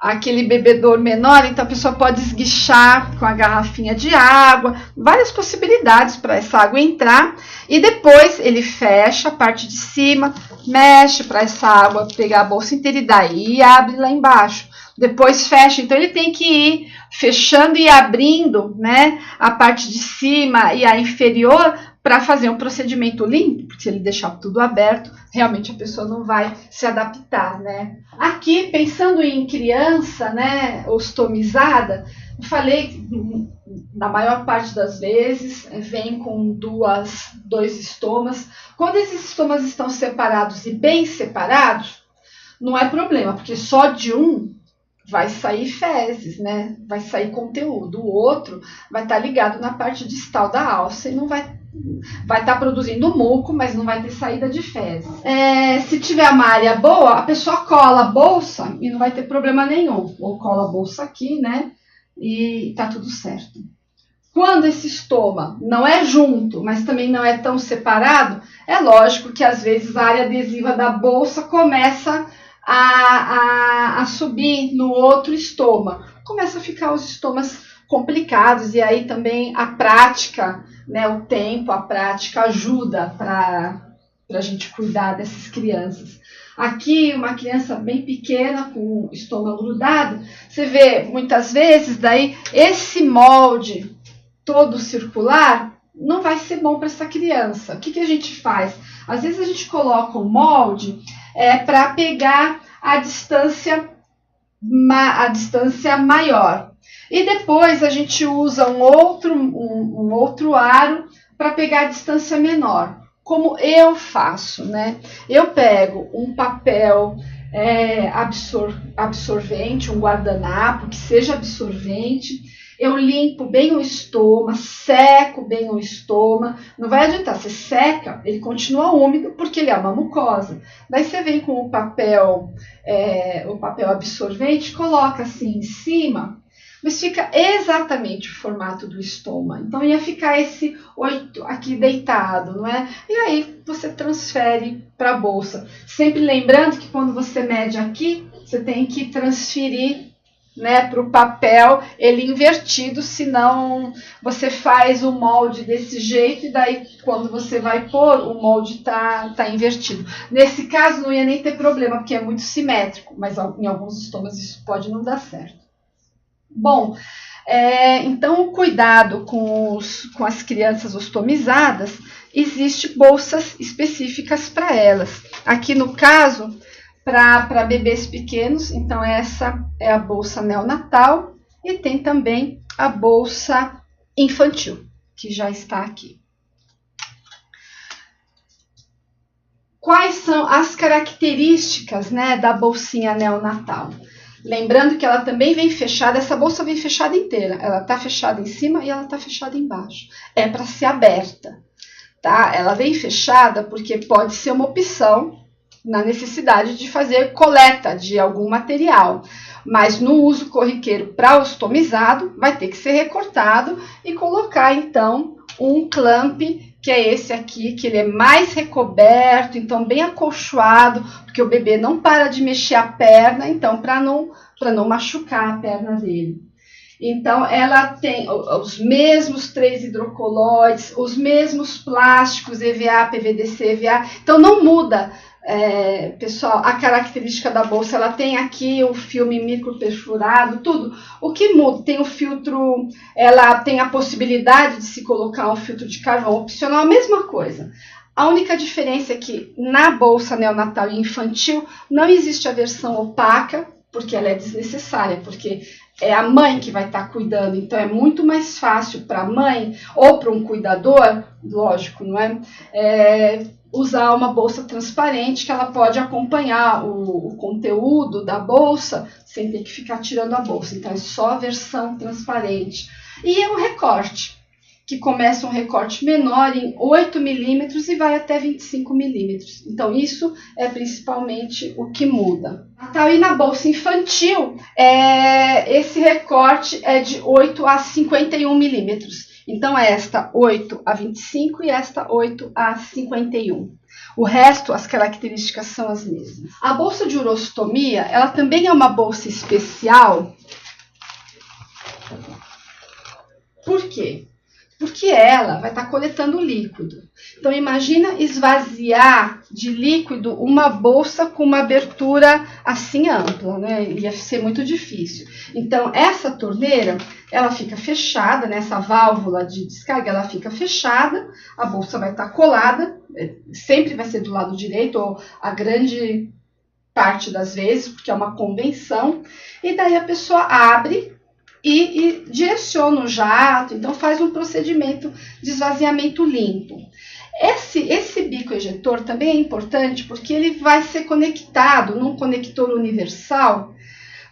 aquele bebedor menor, então a pessoa pode esguichar com a garrafinha de água, várias possibilidades para essa água entrar, e depois ele fecha a parte de cima, mexe para essa água pegar a bolsa inteira e daí abre lá embaixo. Depois fecha, então ele tem que ir fechando e abrindo, né, a parte de cima e a inferior para fazer um procedimento limpo, porque se ele deixar tudo aberto, realmente a pessoa não vai se adaptar, né. Aqui, pensando em criança, né, ostomizada, eu falei que na maior parte das vezes vem com dois estomas. Quando esses estomas estão separados e bem separados, não é problema, porque só de um vai sair fezes, né? Vai sair conteúdo. O outro vai estar ligado na parte distal da alça e não vai estar produzindo muco, mas não vai ter saída de fezes. Se tiver uma área boa, a pessoa cola a bolsa e não vai ter problema nenhum. Ou cola a bolsa aqui, né? E tá tudo certo. Quando esse estoma não é junto, mas também não é tão separado, é lógico que às vezes a área adesiva da bolsa começa a subir no outro estoma. Começa a ficar os estomas complicados e aí também a prática, né, o tempo, a prática ajuda para a gente cuidar dessas crianças. Aqui, uma criança bem pequena, com o estômago grudado, você vê muitas vezes, daí esse molde todo circular não vai ser bom para essa criança. O que a gente faz? Às vezes a gente coloca um molde para pegar a distância maior. E depois a gente usa um outro aro para pegar a distância menor. Como eu faço, né? Eu pego um papel absorvente, um guardanapo que seja absorvente. Eu limpo bem o estoma, seco bem o estoma. Não vai adiantar, você seca, ele continua úmido porque ele é uma mucosa. Daí você vem com o papel absorvente, coloca assim em cima, mas fica exatamente o formato do estoma. Então ia ficar esse 8 aqui deitado, não é? E aí você transfere para a bolsa. Sempre lembrando que quando você mede aqui, você tem que transferir, né, para o papel ele invertido, senão você faz o molde desse jeito e daí quando você vai pôr, o molde tá invertido. Nesse caso não ia nem ter problema, porque é muito simétrico, mas em alguns estomas isso pode não dar certo. Bom, então o cuidado com as crianças ostomizadas, existe bolsas específicas para elas. Aqui no caso, para bebês pequenos, então essa é a bolsa neonatal e tem também a bolsa infantil, que já está aqui. Quais são as características, né, da bolsinha neonatal? Lembrando que ela também vem fechada, essa bolsa vem fechada inteira, ela está fechada em cima e ela está fechada embaixo. É para ser aberta, tá? Ela vem fechada porque pode ser uma opção na necessidade de fazer coleta de algum material, mas no uso corriqueiro para ostomizado, vai ter que ser recortado e colocar então um clamp que é esse aqui, que ele é mais recoberto, então bem acolchoado, porque o bebê não para de mexer a perna, então para não machucar a perna dele. Então, ela tem os mesmos 3 hidrocolóides, os mesmos plásticos, EVA, PVDC, EVA. Então, não muda, pessoal, a característica da bolsa. Ela tem aqui o filme microperfurado, tudo. O que muda? Tem o filtro, ela tem a possibilidade de se colocar um filtro de carvão opcional, a mesma coisa. A única diferença é que na bolsa neonatal e infantil não existe a versão opaca, porque ela é desnecessária, porque é a mãe que vai estar cuidando, então é muito mais fácil para a mãe ou para um cuidador, lógico, não é? Usar uma bolsa transparente que ela pode acompanhar o conteúdo da bolsa sem ter que ficar tirando a bolsa. Então é só a versão transparente. E é um recorte, que começa um recorte menor em 8 milímetros e vai até 25 milímetros. Então, isso é principalmente o que muda. Então, e na bolsa infantil, esse recorte é de 8 a 51 milímetros. Então, esta 8 a 25 e esta 8 a 51. O resto, as características são as mesmas. A bolsa de urostomia, ela também é uma bolsa especial. Por quê? Porque ela vai estar coletando líquido. Então, imagina esvaziar de líquido uma bolsa com uma abertura assim ampla, né? Ia ser muito difícil. Então, essa torneira, ela fica fechada, né? Essa válvula de descarga, ela fica fechada, a bolsa vai estar colada, sempre vai ser do lado direito, ou a grande parte das vezes, porque é uma convenção, e daí a pessoa abre e direciona o jato, então faz um procedimento de esvaziamento limpo. Esse bico ejetor também é importante porque ele vai ser conectado num conector universal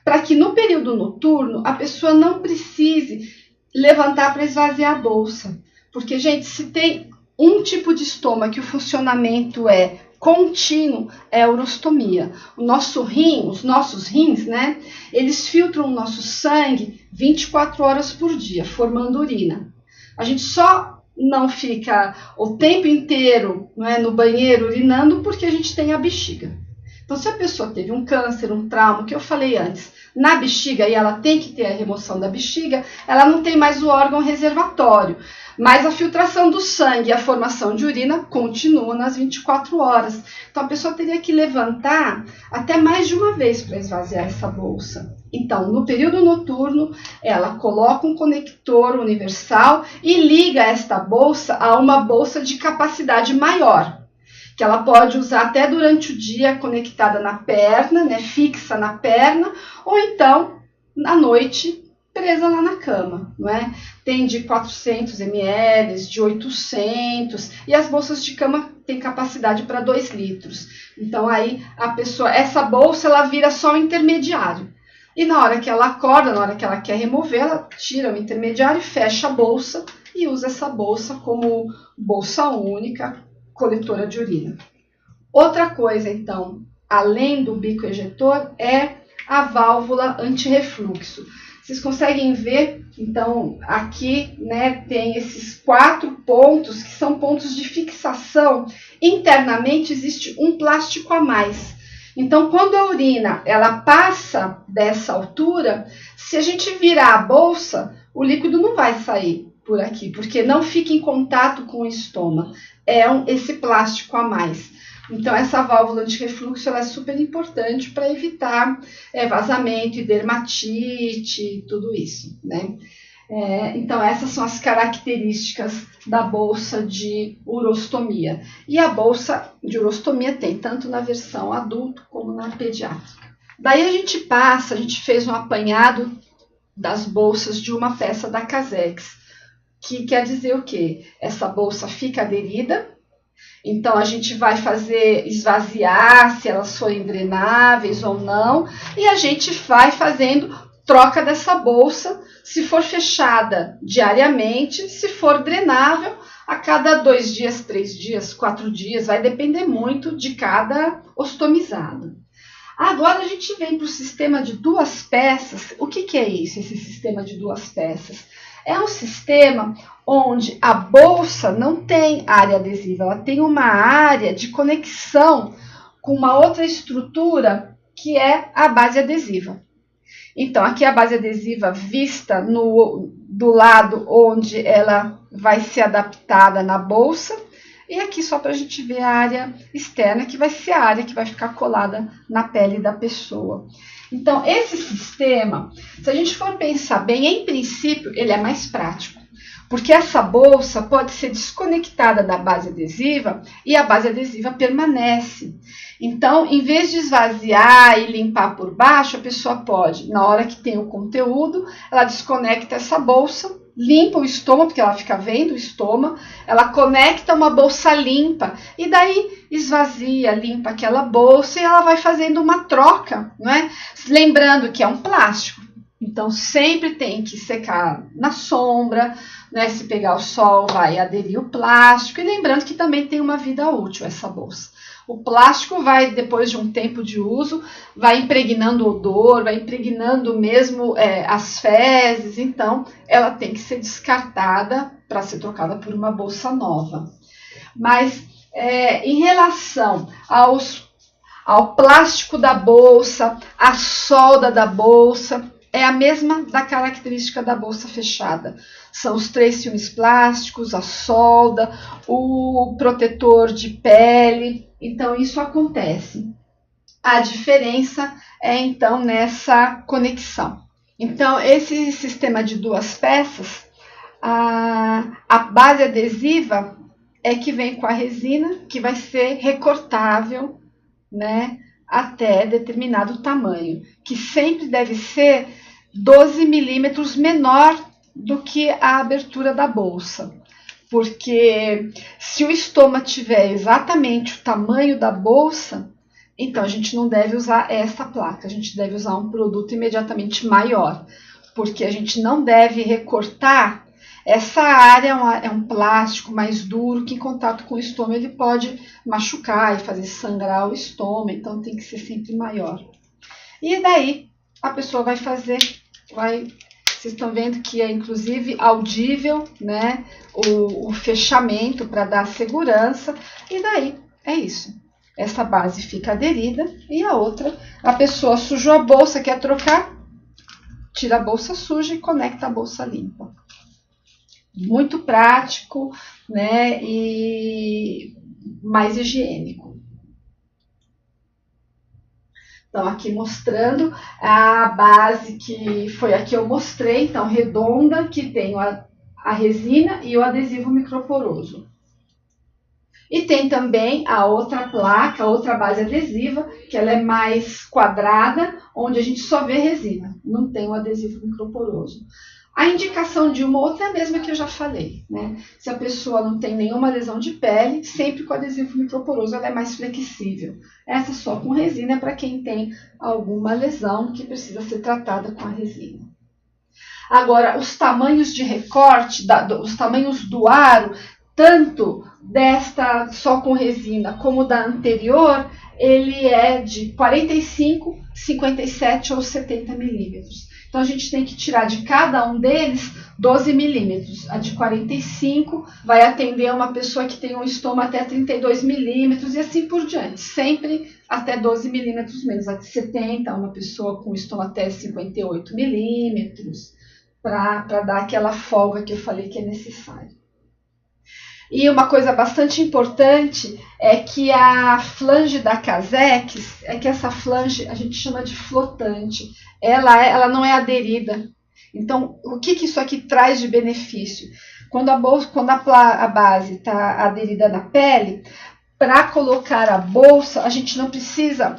para que no período noturno a pessoa não precise levantar para esvaziar a bolsa. Porque, gente, se tem um tipo de estômago que o funcionamento é contínuo, é a urostomia. Os nossos rins, né? Eles filtram o nosso sangue 24 horas por dia, formando urina. A gente só não fica o tempo inteiro, não é, no banheiro urinando porque a gente tem a bexiga. Então, se a pessoa teve um câncer, um trauma, que eu falei antes, na bexiga, e ela tem que ter a remoção da bexiga, ela não tem mais o órgão reservatório. Mas a filtração do sangue e a formação de urina continua nas 24 horas. Então, a pessoa teria que levantar até mais de uma vez para esvaziar essa bolsa. Então, no período noturno, ela coloca um conector universal e liga esta bolsa a uma bolsa de capacidade maior, que ela pode usar até durante o dia conectada na perna, né, fixa na perna, ou então, à noite, presa lá na cama, não é? Tem de 400 ml, de 800, e as bolsas de cama têm capacidade para 2 litros. Então, aí, a pessoa, essa bolsa, ela vira só um intermediário. E na hora que ela acorda, na hora que ela quer remover, ela tira o intermediário, fecha a bolsa e usa essa bolsa como bolsa única, coletora de urina. Outra coisa, então, além do bico ejetor, é a válvula antirrefluxo. Vocês conseguem ver, então, aqui, né, tem esses 4 pontos, que são pontos de fixação. Internamente existe um plástico a mais. Então, quando a urina ela passa dessa altura, se a gente virar a bolsa, o líquido não vai sair por aqui, porque não fica em contato com o estômago. Esse plástico a mais. Então, essa válvula antirrefluxo ela é super importante para evitar vazamento e dermatite, tudo isso, né? Então, essas são as características da bolsa de urostomia. E a bolsa de urostomia tem tanto na versão adulto como na pediátrica. Daí a gente fez um apanhado das bolsas de uma peça da Casex, que quer dizer o quê? Essa bolsa fica aderida. Então, a gente vai fazer esvaziar se elas forem drenáveis ou não. E a gente vai fazendo troca dessa bolsa, se for fechada diariamente, se for drenável, a cada 2 dias, 3 dias, 4 dias, vai depender muito de cada ostomizado. Agora a gente vem para o sistema de 2 peças. O que é isso, esse sistema de 2 peças? É um sistema onde a bolsa não tem área adesiva, ela tem uma área de conexão com uma outra estrutura que é a base adesiva. Então, aqui a base adesiva vista do lado onde ela vai ser adaptada na bolsa, e aqui só para a gente ver a área externa, que vai ser a área que vai ficar colada na pele da pessoa. Então, esse sistema, se a gente for pensar bem, em princípio, ele é mais prático, porque essa bolsa pode ser desconectada da base adesiva e a base adesiva permanece. Então, em vez de esvaziar e limpar por baixo, a pessoa pode, na hora que tem o conteúdo, ela desconecta essa bolsa, limpa o estômago, porque ela fica vendo o estômago, ela conecta uma bolsa limpa e daí esvazia, limpa aquela bolsa e ela vai fazendo uma troca, não é? Lembrando que é um plástico, então sempre tem que secar na sombra, né? Se pegar o sol vai aderir o plástico, e lembrando que também tem uma vida útil essa bolsa. O plástico vai, depois de um tempo de uso, vai impregnando o odor, vai impregnando mesmo as fezes, então ela tem que ser descartada para ser trocada por uma bolsa nova. Mas em relação ao plástico da bolsa, a solda da bolsa, é a mesma da característica da bolsa fechada. São os 3 filmes plásticos, a solda, o protetor de pele. Então, isso acontece. A diferença é, então, nessa conexão. Então, esse sistema de 2 peças, a base adesiva é que vem com a resina, que vai ser recortável, né, até determinado tamanho, que sempre deve ser 12 milímetros menor do que a abertura da bolsa. Porque se o estômago tiver exatamente o tamanho da bolsa, então a gente não deve usar essa placa, a gente deve usar um produto imediatamente maior, porque a gente não deve recortar. Essa área é um plástico mais duro que em contato com o estômago ele pode machucar e fazer sangrar o estômago, então tem que ser sempre maior. E daí a pessoa vai fazer, vocês estão vendo que é inclusive audível, né, o fechamento para dar segurança, e daí é isso. Essa base fica aderida e a outra, a pessoa sujou a bolsa, quer trocar, tira a bolsa suja e conecta a bolsa limpa. Muito prático, né, e mais higiênico. Então, aqui mostrando a base que foi a que eu mostrei, então, redonda, que tem a resina e o adesivo microporoso. E tem também a outra placa, a outra base adesiva, que ela é mais quadrada, onde a gente só vê resina, não tem o adesivo microporoso. A indicação de uma ou outra é a mesma que eu já falei, né? Se a pessoa não tem nenhuma lesão de pele, sempre com adesivo microporoso ela é mais flexível. Essa só com resina é para quem tem alguma lesão que precisa ser tratada com a resina. Agora, os tamanhos de recorte, os tamanhos do aro, tanto desta só com resina como da anterior, ele é de 45, 57 ou 70 milímetros. Então, a gente tem que tirar de cada um deles 12 milímetros. A de 45 vai atender uma pessoa que tem um estômago até 32 milímetros e assim por diante. Sempre até 12 milímetros menos. A de 70, uma pessoa com estômago até 58 milímetros, para dar aquela folga que eu falei que é necessária. E uma coisa bastante importante é que a flange da Casex, é que essa flange a gente chama de flotante, ela não é aderida. Então, o que isso aqui traz de benefício? Quando a base está aderida na pele, para colocar a bolsa, a gente não precisa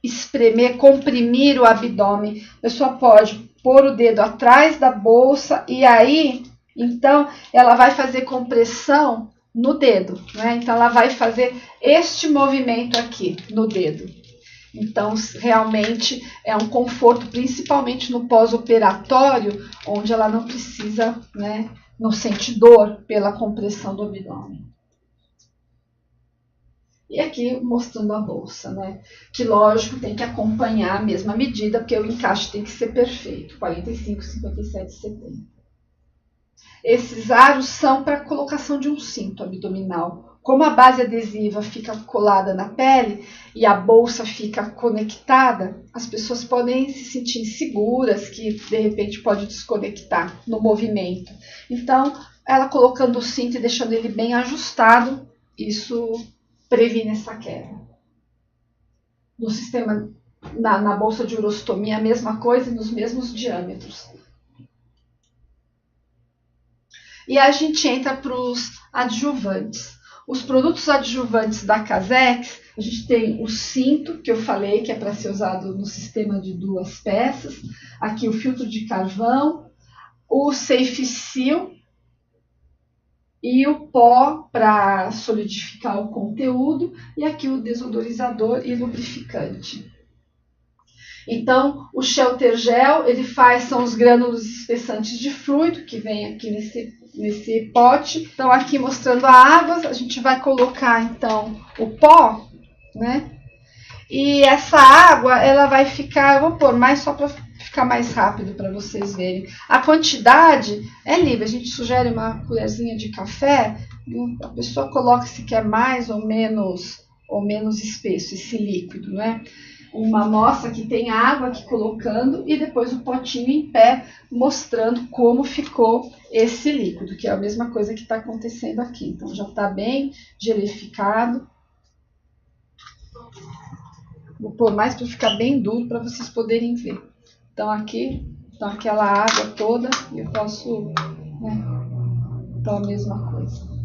espremer, comprimir o abdômen. A pessoa pode pôr o dedo atrás da bolsa e aí, então, ela vai fazer compressão no dedo, né? Então, ela vai fazer este movimento aqui no dedo. Então, realmente é um conforto, principalmente no pós-operatório, onde ela não precisa, né, não sente dor pela compressão do abdômen. E aqui mostrando a bolsa, né? Que lógico tem que acompanhar a mesma medida, porque o encaixe tem que ser perfeito, 45, 57, 70. Esses aros são para colocação de um cinto abdominal. Como a base adesiva fica colada na pele e a bolsa fica conectada, as pessoas podem se sentir inseguras, que de repente pode desconectar no movimento. Então, ela colocando o cinto e deixando ele bem ajustado, isso previne essa queda. No sistema, na bolsa de urostomia, a mesma coisa e nos mesmos diâmetros. E a gente entra para os adjuvantes. Os produtos adjuvantes da Casex, a gente tem o cinto, que eu falei, que é para ser usado no sistema de 2 peças. Aqui o filtro de carvão, o Safe Seal e o pó para solidificar o conteúdo. E aqui o desodorizador e lubrificante. Então, o Shelter Gel, são os grânulos espessantes de fluido, que vem aqui nesse pote. Então, aqui mostrando a água, a gente vai colocar, então, o pó, né? E essa água, ela vai ficar, eu vou pôr mais só para ficar mais rápido para vocês verem. A quantidade é livre, a gente sugere uma colherzinha de café, a pessoa coloca se quer mais ou menos espesso esse líquido, né? Uma amostra que tem água aqui colocando e depois o potinho em pé mostrando como ficou esse líquido, que é a mesma coisa que está acontecendo aqui. Então já está bem gelificado. Vou pôr mais para ficar bem duro para vocês poderem ver. Então aqui está aquela água toda e eu posso, né? Então a mesma coisa.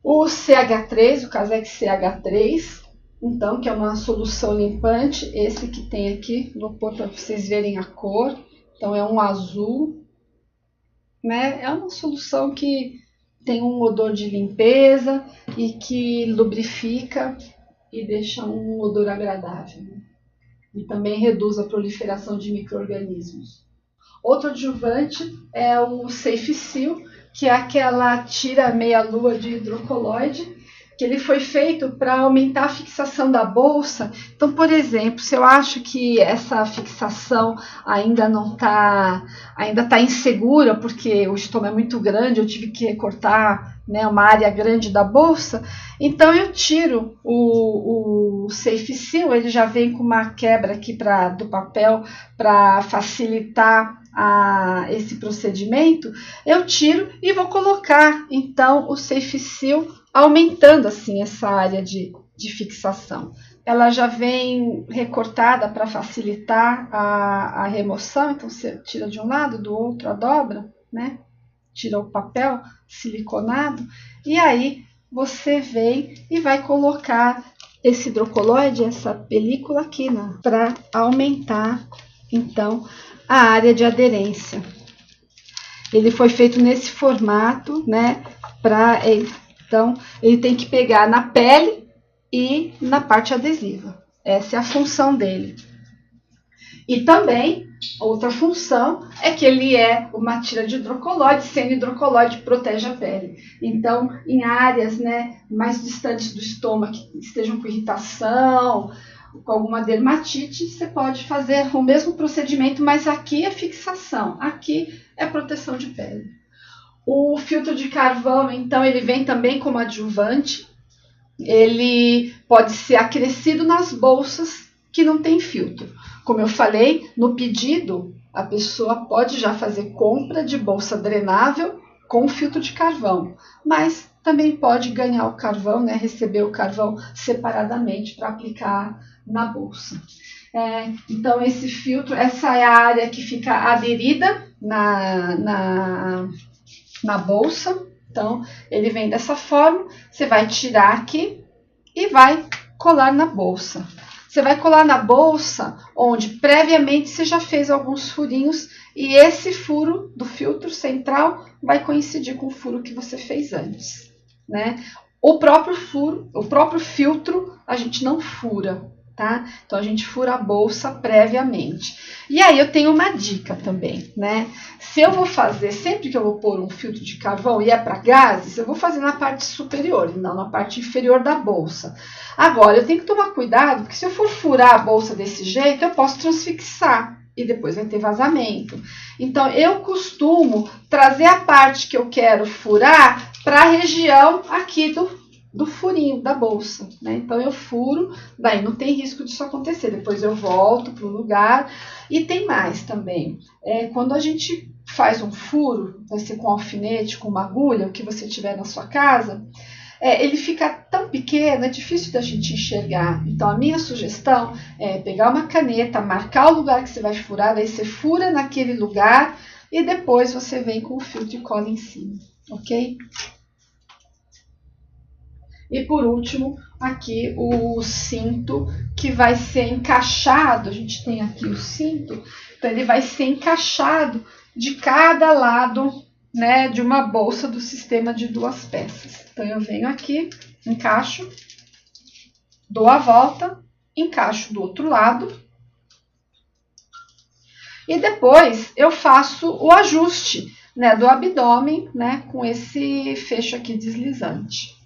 O CH3, o Casex CH3, então, que é uma solução limpante, esse que tem aqui, vou pôr para vocês verem a cor, então é um azul, né? É uma solução que tem um odor de limpeza e que lubrifica e deixa um odor agradável, né? E também reduz a proliferação de micro-organismos. Outro adjuvante é o Safe Seal, que é aquela tira meia-lua de hidrocoloide, que ele foi feito para aumentar a fixação da bolsa. Então, por exemplo, se eu acho que essa fixação ainda está insegura, porque o estômago é muito grande, eu tive que recortar, né, uma área grande da bolsa, então eu tiro o Safe Seal, ele já vem com uma quebra aqui do papel para facilitar esse procedimento. Eu tiro e vou colocar então o Safe Seal, aumentando assim essa área de fixação. Ela já vem recortada para facilitar a remoção, então você tira de um lado, do outro a dobra, né? Tira o papel siliconado e aí você vem e vai colocar esse hidrocoloide, essa película aqui, né, para aumentar então a área de aderência. Ele foi feito nesse formato, né? Então, ele tem que pegar na pele e na parte adesiva. Essa é a função dele. E também, outra função é que ele é uma tira de hidrocoloide, sendo hidrocoloide protege a pele. Então, em áreas, né, mais distantes do estômago, que estejam com irritação, com alguma dermatite, você pode fazer o mesmo procedimento, mas aqui é fixação, aqui é proteção de pele. O filtro de carvão, então, ele vem também como adjuvante. Ele pode ser acrescido nas bolsas que não tem filtro. Como eu falei, no pedido, a pessoa pode já fazer compra de bolsa drenável com filtro de carvão, mas também pode ganhar o carvão, né, receber o carvão separadamente para aplicar na bolsa. Então, esse filtro, essa é a área que fica aderida na bolsa. Então, ele vem dessa forma, você vai tirar aqui e vai colar na bolsa. Você vai colar na bolsa onde previamente você já fez alguns furinhos e esse furo do filtro central vai coincidir com o furo que você fez antes, né? O próprio filtro a gente não fura, tá? Então a gente fura a bolsa previamente. E aí eu tenho uma dica também, né? Se eu vou fazer, sempre que eu vou pôr um filtro de carvão e é para gases, eu vou fazer na parte superior, não na parte inferior da bolsa. Agora, eu tenho que tomar cuidado, porque se eu for furar a bolsa desse jeito, eu posso transfixar, e depois vai ter vazamento. Então, eu costumo trazer a parte que eu quero furar para a região aqui do furinho da bolsa, né? Então, eu furo, daí não tem risco disso acontecer. Depois eu volto para o lugar. E tem mais também. Quando a gente faz um furo, vai ser com alfinete, com uma agulha, o que você tiver na sua casa, ele fica tão pequeno, é difícil da gente enxergar. Então, a minha sugestão é pegar uma caneta, marcar o lugar que você vai furar, daí você fura naquele lugar e depois você vem com o filtro e cola em cima, ok? E por último, aqui o cinto que vai ser encaixado. A gente tem aqui o cinto, então ele vai ser encaixado de cada lado, né, de uma bolsa do sistema de 2 peças. Então, eu venho aqui, encaixo, dou a volta, encaixo do outro lado. E depois eu faço o ajuste, né, do abdômen, né, com esse fecho aqui deslizante.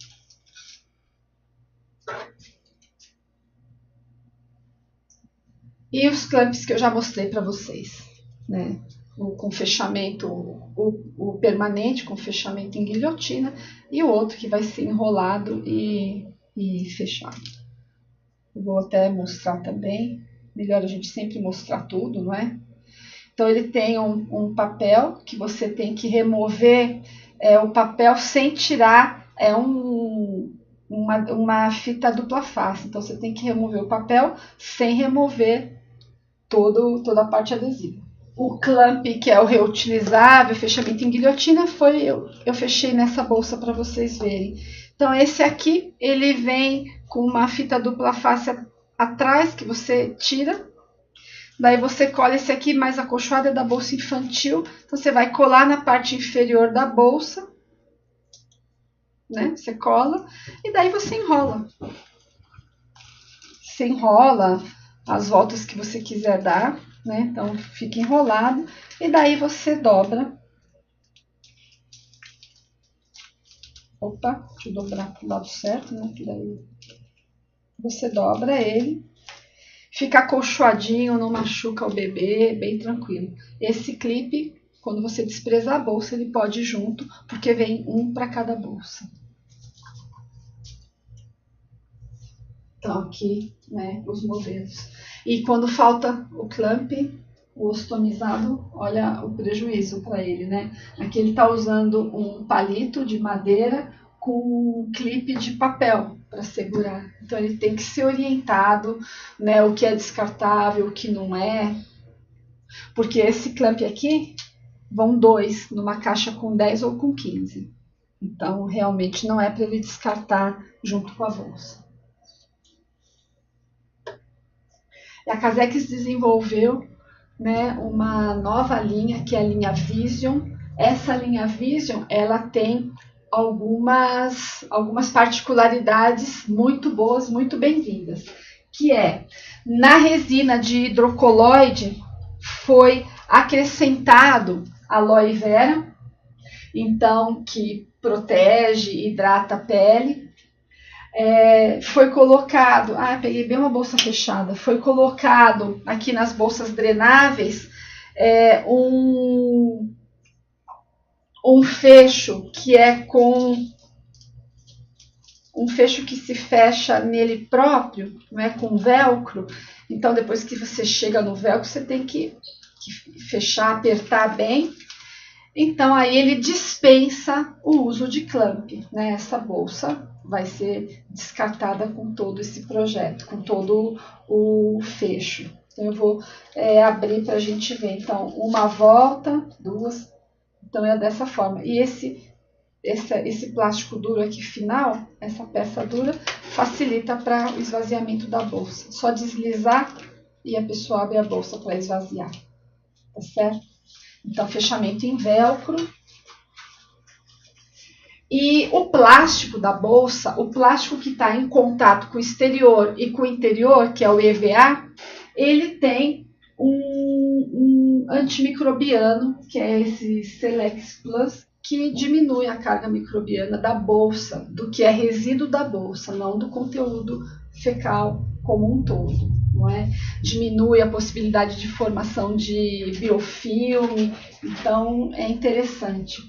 E os clamps que eu já mostrei para vocês, né? Com fechamento, o permanente com fechamento em guilhotina e o outro que vai ser enrolado e fechado. Eu vou até mostrar também, melhor a gente sempre mostrar tudo, não é? Então, ele tem um papel que você tem que remover o papel sem tirar uma fita dupla face. Então, você tem que remover o papel sem remover toda a parte adesiva. O clamp, que é o reutilizável, fechamento em guilhotina, eu fechei nessa bolsa para vocês verem. Então, esse aqui, ele vem com uma fita dupla face atrás, que você tira. Daí você cola esse aqui mais acolchoado, é da bolsa infantil. Então, você vai colar na parte inferior da bolsa, né? Você cola e daí você enrola. Você enrola as voltas que você quiser dar, né? Então, fica enrolado e daí você dobra. Opa, deixa eu dobrar pro lado certo, né? Que daí você dobra ele. Fica acolchoadinho, não machuca o bebê, bem tranquilo. Esse clipe, quando você desprezar a bolsa, ele pode ir junto, porque vem um para cada bolsa. Então, aqui, né, os modelos. E quando falta o clamp, o ostomizado, olha o prejuízo para ele, né? Aqui ele está usando um palito de madeira com um clipe de papel para segurar. Então, ele tem que ser orientado, né, o que é descartável, o que não é. Porque esse clamp aqui, vão 2 numa caixa com 10 ou com 15. Então, realmente não é para ele descartar junto com a bolsa. A Casex desenvolveu, né, uma nova linha, que é a linha Vision. Essa linha Vision, ela tem algumas particularidades muito boas, muito bem-vindas, que é, na resina de hidrocoloide, foi acrescentado aloe vera, então, que protege e hidrata a pele. Foi colocado, peguei bem uma bolsa fechada, foi colocado aqui nas bolsas drenáveis um fecho que é com um fecho que se fecha nele próprio, né, com velcro. Então, depois que você chega no velcro, você tem que fechar, apertar bem. Então, aí ele dispensa o uso de clamp, né? Essa bolsa vai ser descartada com todo esse projeto, com todo o fecho. Então, eu vou abrir para a gente ver. Então, uma volta, 2. Então, é dessa forma. E esse plástico duro aqui final, essa peça dura, facilita para o esvaziamento da bolsa. Só deslizar e a pessoa abre a bolsa para esvaziar. Tá certo? Então, fechamento em velcro. E o plástico da bolsa, o plástico que está em contato com o exterior e com o interior, que é o EVA, ele tem um antimicrobiano, que é esse Selex Plus, que diminui a carga microbiana da bolsa, do que é resíduo da bolsa, não do conteúdo fecal como um todo. não é? Diminui a possibilidade de formação de biofilme, então é interessante.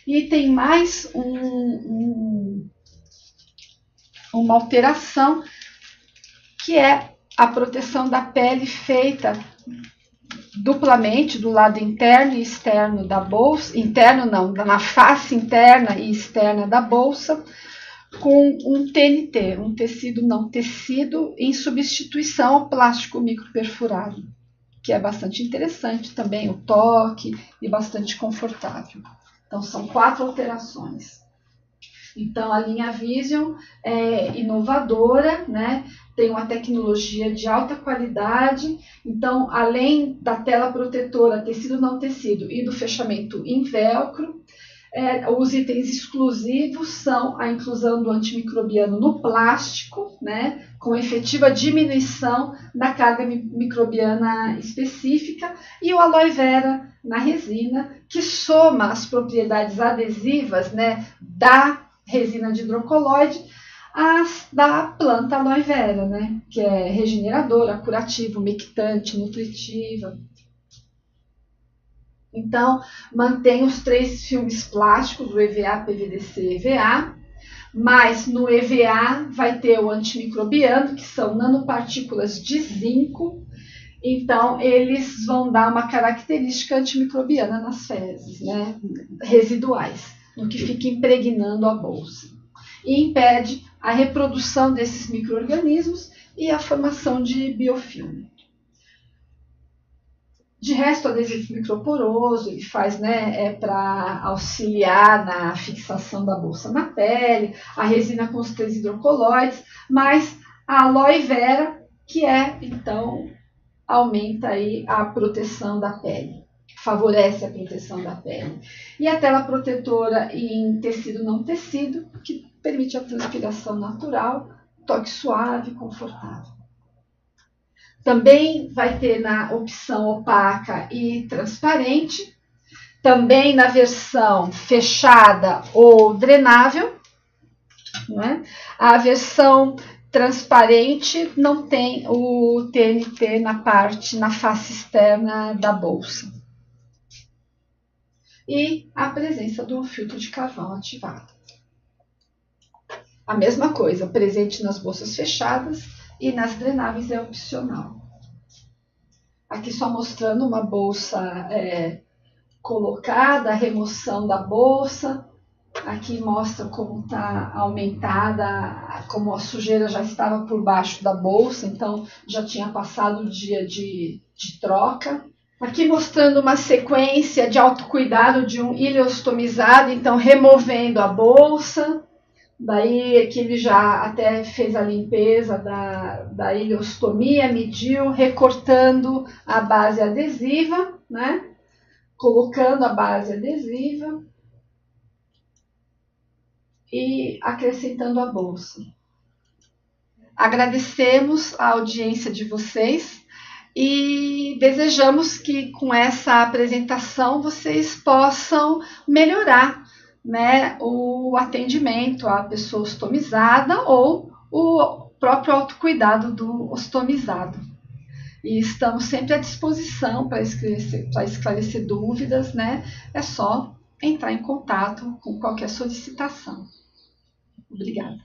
E tem mais uma alteração, que é a proteção da pele feita duplamente do lado interno e externo da bolsa, interno não, na face interna e externa da bolsa, com um TNT, um tecido não tecido, em substituição ao plástico microperfurado, que é bastante interessante também, o toque e bastante confortável. Então são 4 alterações. Então a linha Vision é inovadora, né? Tem uma tecnologia de alta qualidade, então além da tela protetora tecido não tecido e do fechamento em velcro, os itens exclusivos são a inclusão do antimicrobiano no plástico, né, com efetiva diminuição da carga microbiana específica, e o aloe vera na resina, que soma as propriedades adesivas, né, da resina de hidrocolloide às da planta aloe vera, né, que é regeneradora, curativa, umectante, nutritiva. Então, mantém os 3 filmes plásticos, o EVA, PVDC e EVA, mas no EVA vai ter o antimicrobiano, que são nanopartículas de zinco, então eles vão dar uma característica antimicrobiana nas fezes, né, residuais, no que fica impregnando a bolsa, e impede a reprodução desses micro-organismos e a formação de biofilme. De resto, o adesivo microporoso, ele faz, né, para auxiliar na fixação da bolsa na pele, a resina com os 3 hidrocolóides, mas a aloe vera, que então, aumenta aí a proteção da pele, favorece a proteção da pele. E a tela protetora em tecido não tecido, que permite a transpiração natural, toque suave e confortável. Também vai ter na opção opaca e transparente, também na versão fechada ou drenável, né? A versão transparente não tem o TNT na face externa da bolsa. E a presença do filtro de carvão ativado. A mesma coisa, presente nas bolsas fechadas, e nas drenáveis é opcional. Aqui só mostrando uma bolsa colocada, a remoção da bolsa. Aqui mostra como está aumentada, como a sujeira já estava por baixo da bolsa, então já tinha passado o dia de troca. Aqui mostrando uma sequência de autocuidado de um ileostomizado, então removendo a bolsa. Daí aqui ele já até fez a limpeza da ileostomia, mediu, recortando a base adesiva, né? Colocando a base adesiva e acrescentando a bolsa. Agradecemos a audiência de vocês e desejamos que com essa apresentação vocês possam melhorar, né, o atendimento à pessoa ostomizada ou o próprio autocuidado do ostomizado. E estamos sempre à disposição para esclarecer dúvidas, né? É só entrar em contato com qualquer solicitação. Obrigada.